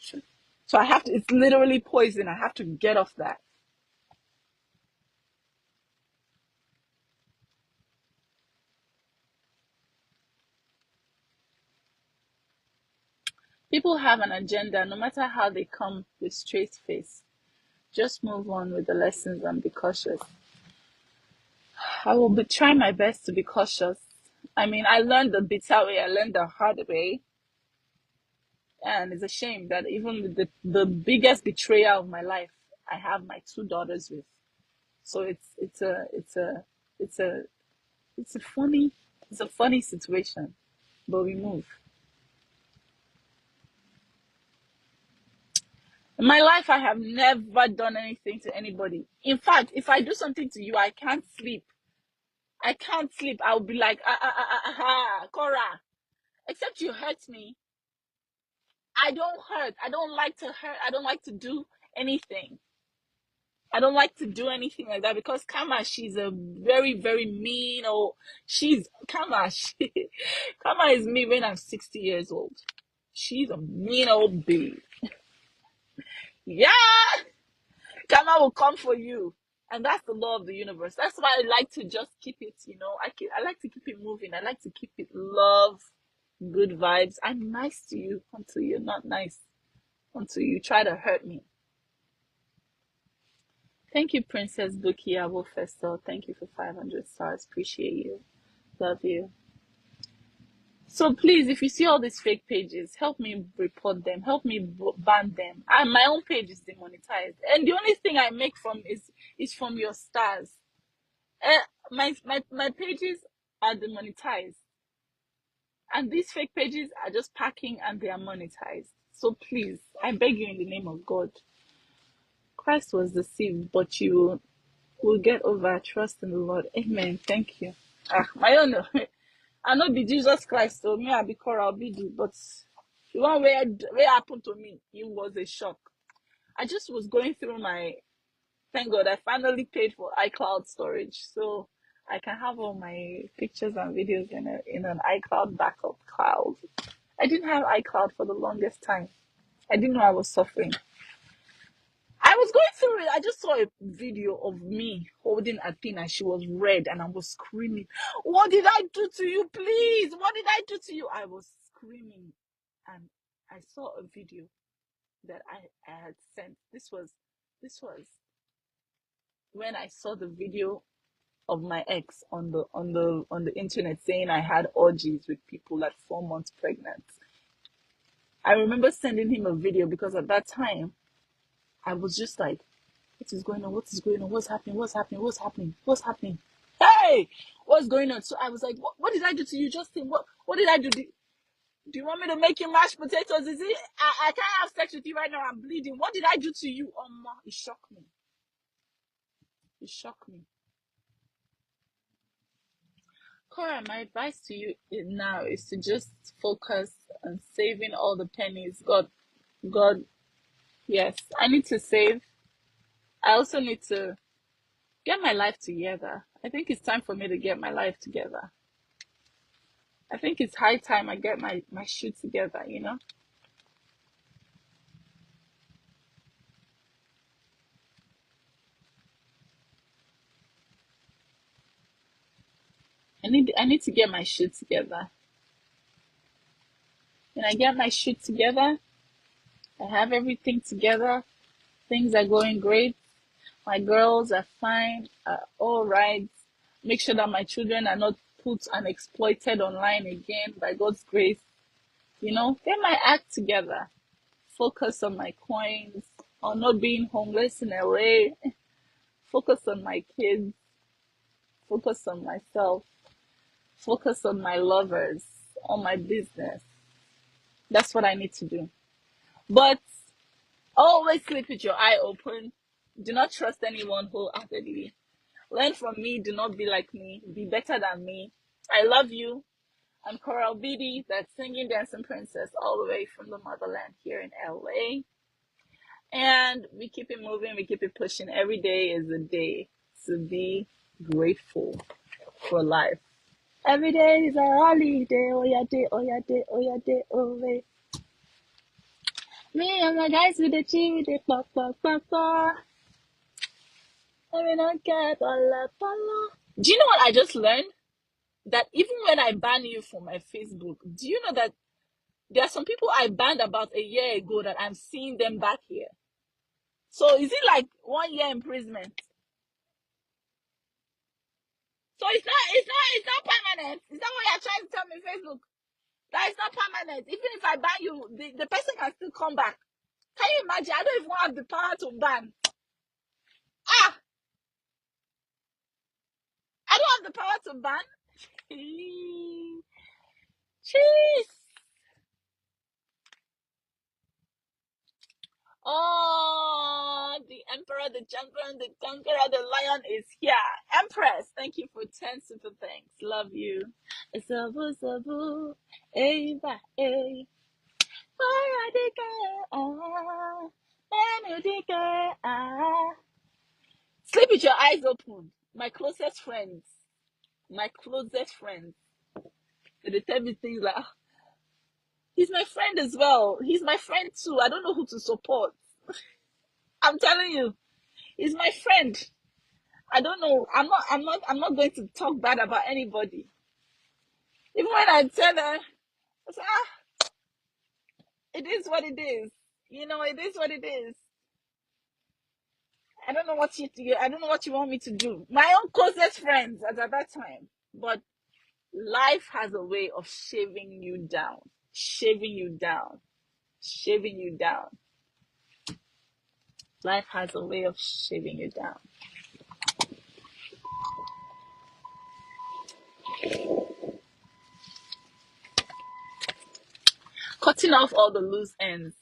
So I have to. It's literally poison. I have to get off that. People have an agenda, no matter how they come with straight face. Just move on with the lessons and be cautious. I will be trying my best to be cautious. I mean, I learned the bitter way, I learned the hard way. And it's a shame that even with the biggest betrayer of my life, I have my two daughters with. So it's a it's a funny situation. But we move. In my life, I have never done anything to anybody. In fact, if I do something to you, I can't sleep. I can't sleep. I'll be like, Korra. Except you hurt me. I don't hurt. I don't like to hurt. I don't like to do anything. I don't like to do anything like that because Kama, she's a very, very mean, or she's Kama. Kama is me when I'm 60 years old. She's a mean old bee. Yeah, Kama will come for you And that's the law of the universe. That's why I like to just keep it, I like to keep it moving. I like to keep it love, good vibes. I'm nice to you until you're not nice, until you try to hurt me. Thank you, Princess Buki Abo Festo. Thank you for 500 stars. Appreciate you. Love you. So please, if you see all these fake pages, help me report them. Help me ban them. And my own page is demonetized, and the only thing I make from is from your stars. My pages are demonetized, and these fake pages are just packing and they are monetized. So please, I beg you in the name of God, Christ was deceived, but you will get over. Trust in the Lord. Amen. Thank you. My own. I know be Jesus Christ, so me I be korra obedi, but the one where happened to me, it was a shock. I just was going through my. Thank God I finally paid for iCloud storage, so I can have all my pictures and videos in an iCloud backup cloud. I didn't have iCloud for the longest time. I didn't know I was suffering. I was going through it. I just saw a video of me holding Athena. She was red and I was screaming, "What did I do to you? Please, what did I do to you?" I was screaming. And I saw a video that I had sent. This was when I saw the video of my ex on the internet saying I had orgies with people at 4 months pregnant. I remember sending him a video because at that time I was just like, what is going on? What is going on? What's happening? What's happening? What's happening? What's happening? Hey, what's going on? So I was like, what did I do to you, Justin? What did I do? Do you want me to make you mashed potatoes? Is it? I can't have sex with you right now. I'm bleeding. What did I do to you? It shocked me. It shocked me. Cora, my advice to you now is to just focus on saving all the pennies. God, yes, I need to save. I also need to get my life together. I think it's time for me to get my life together. I think it's high time I get my shit together. I need to get my shit together. When I get my shit together, I have everything together. Things are going great. My girls are fine, are all right. Make sure that my children are not put and exploited online again by God's grace. Get my act together. Focus on my coins, on not being homeless in LA. Focus on my kids. Focus on myself. Focus on my lovers, on my business. That's what I need to do. But always sleep with your eye open. Do not trust anyone wholeheartedly. Learn from me. Do not be like me. Be better than me. I love you. I'm Coral Beatty, that singing dancing princess, all the way from the motherland here in LA. And we keep it moving. We keep it pushing. Every day is a day to be grateful for life. Every day is a holiday. Oh yeah, day. Oh yeah, day. Oh yeah, day. Oh wait. Me and my guys with the chill with the pop pop pop pop. I mean, I get all Do you know what I just learned? That even when I ban you from my Facebook, do you know that there are some people I banned about a year ago that I'm seeing them back here? So is it like 1 year imprisonment? So it's not permanent. Is that what you're trying to tell me, Facebook? That is not permanent. Even if I ban you, the person can still come back. Can you imagine? I don't even have the power to ban. Ah, I don't have the power to ban. Jeez. Oh, the emperor, the champion, the conqueror, the lion is here. Empress, thank you for 10 super thanks. Love you. Sabu, sabu, eva, eh. Sleep with your eyes open. My closest friends. My closest friends. They tell me things like, he's my friend as well. He's my friend too. I don't know who to support. I'm telling you, he's my friend. I don't know. I'm not going to talk bad about anybody. Even when I tell her, I say, it is what it is. It is what it is. I don't know what you do. I don't know what you want me to do. My own closest friends at that time. But life has a way of shaving you down, shaving you down, shaving you down. Life has a way of shaving you down. Cutting off all the loose ends.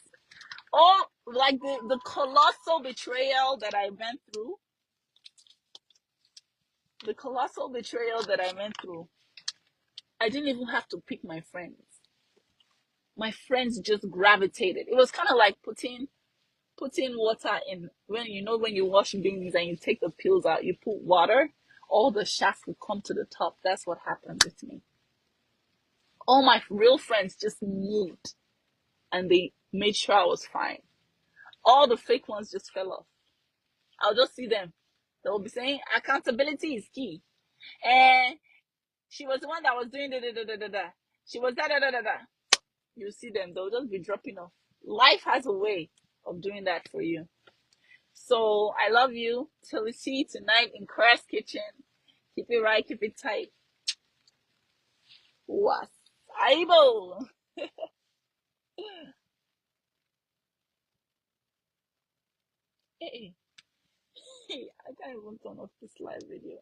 All like the colossal betrayal that I went through. The colossal betrayal that I went through. I didn't even have to pick my friends. My friends just gravitated. It was kind of like putting water in when you wash beans and you take the peels out, you put water, all the shaft will come to the top. That's what happened with me. All my real friends just moved and they made sure I was fine. All the fake ones just fell off. I'll just see them. They'll be saying accountability is key. And she was the one that was doing da da da da da da. She was da da da da da. You see them, they'll just be dropping off. Life has a way of doing that for you. So I love you. Till we see you tonight in Crash Kitchen. Keep it right, keep it tight. Was Aibo. Hey, hey, I can't even turn off this live video.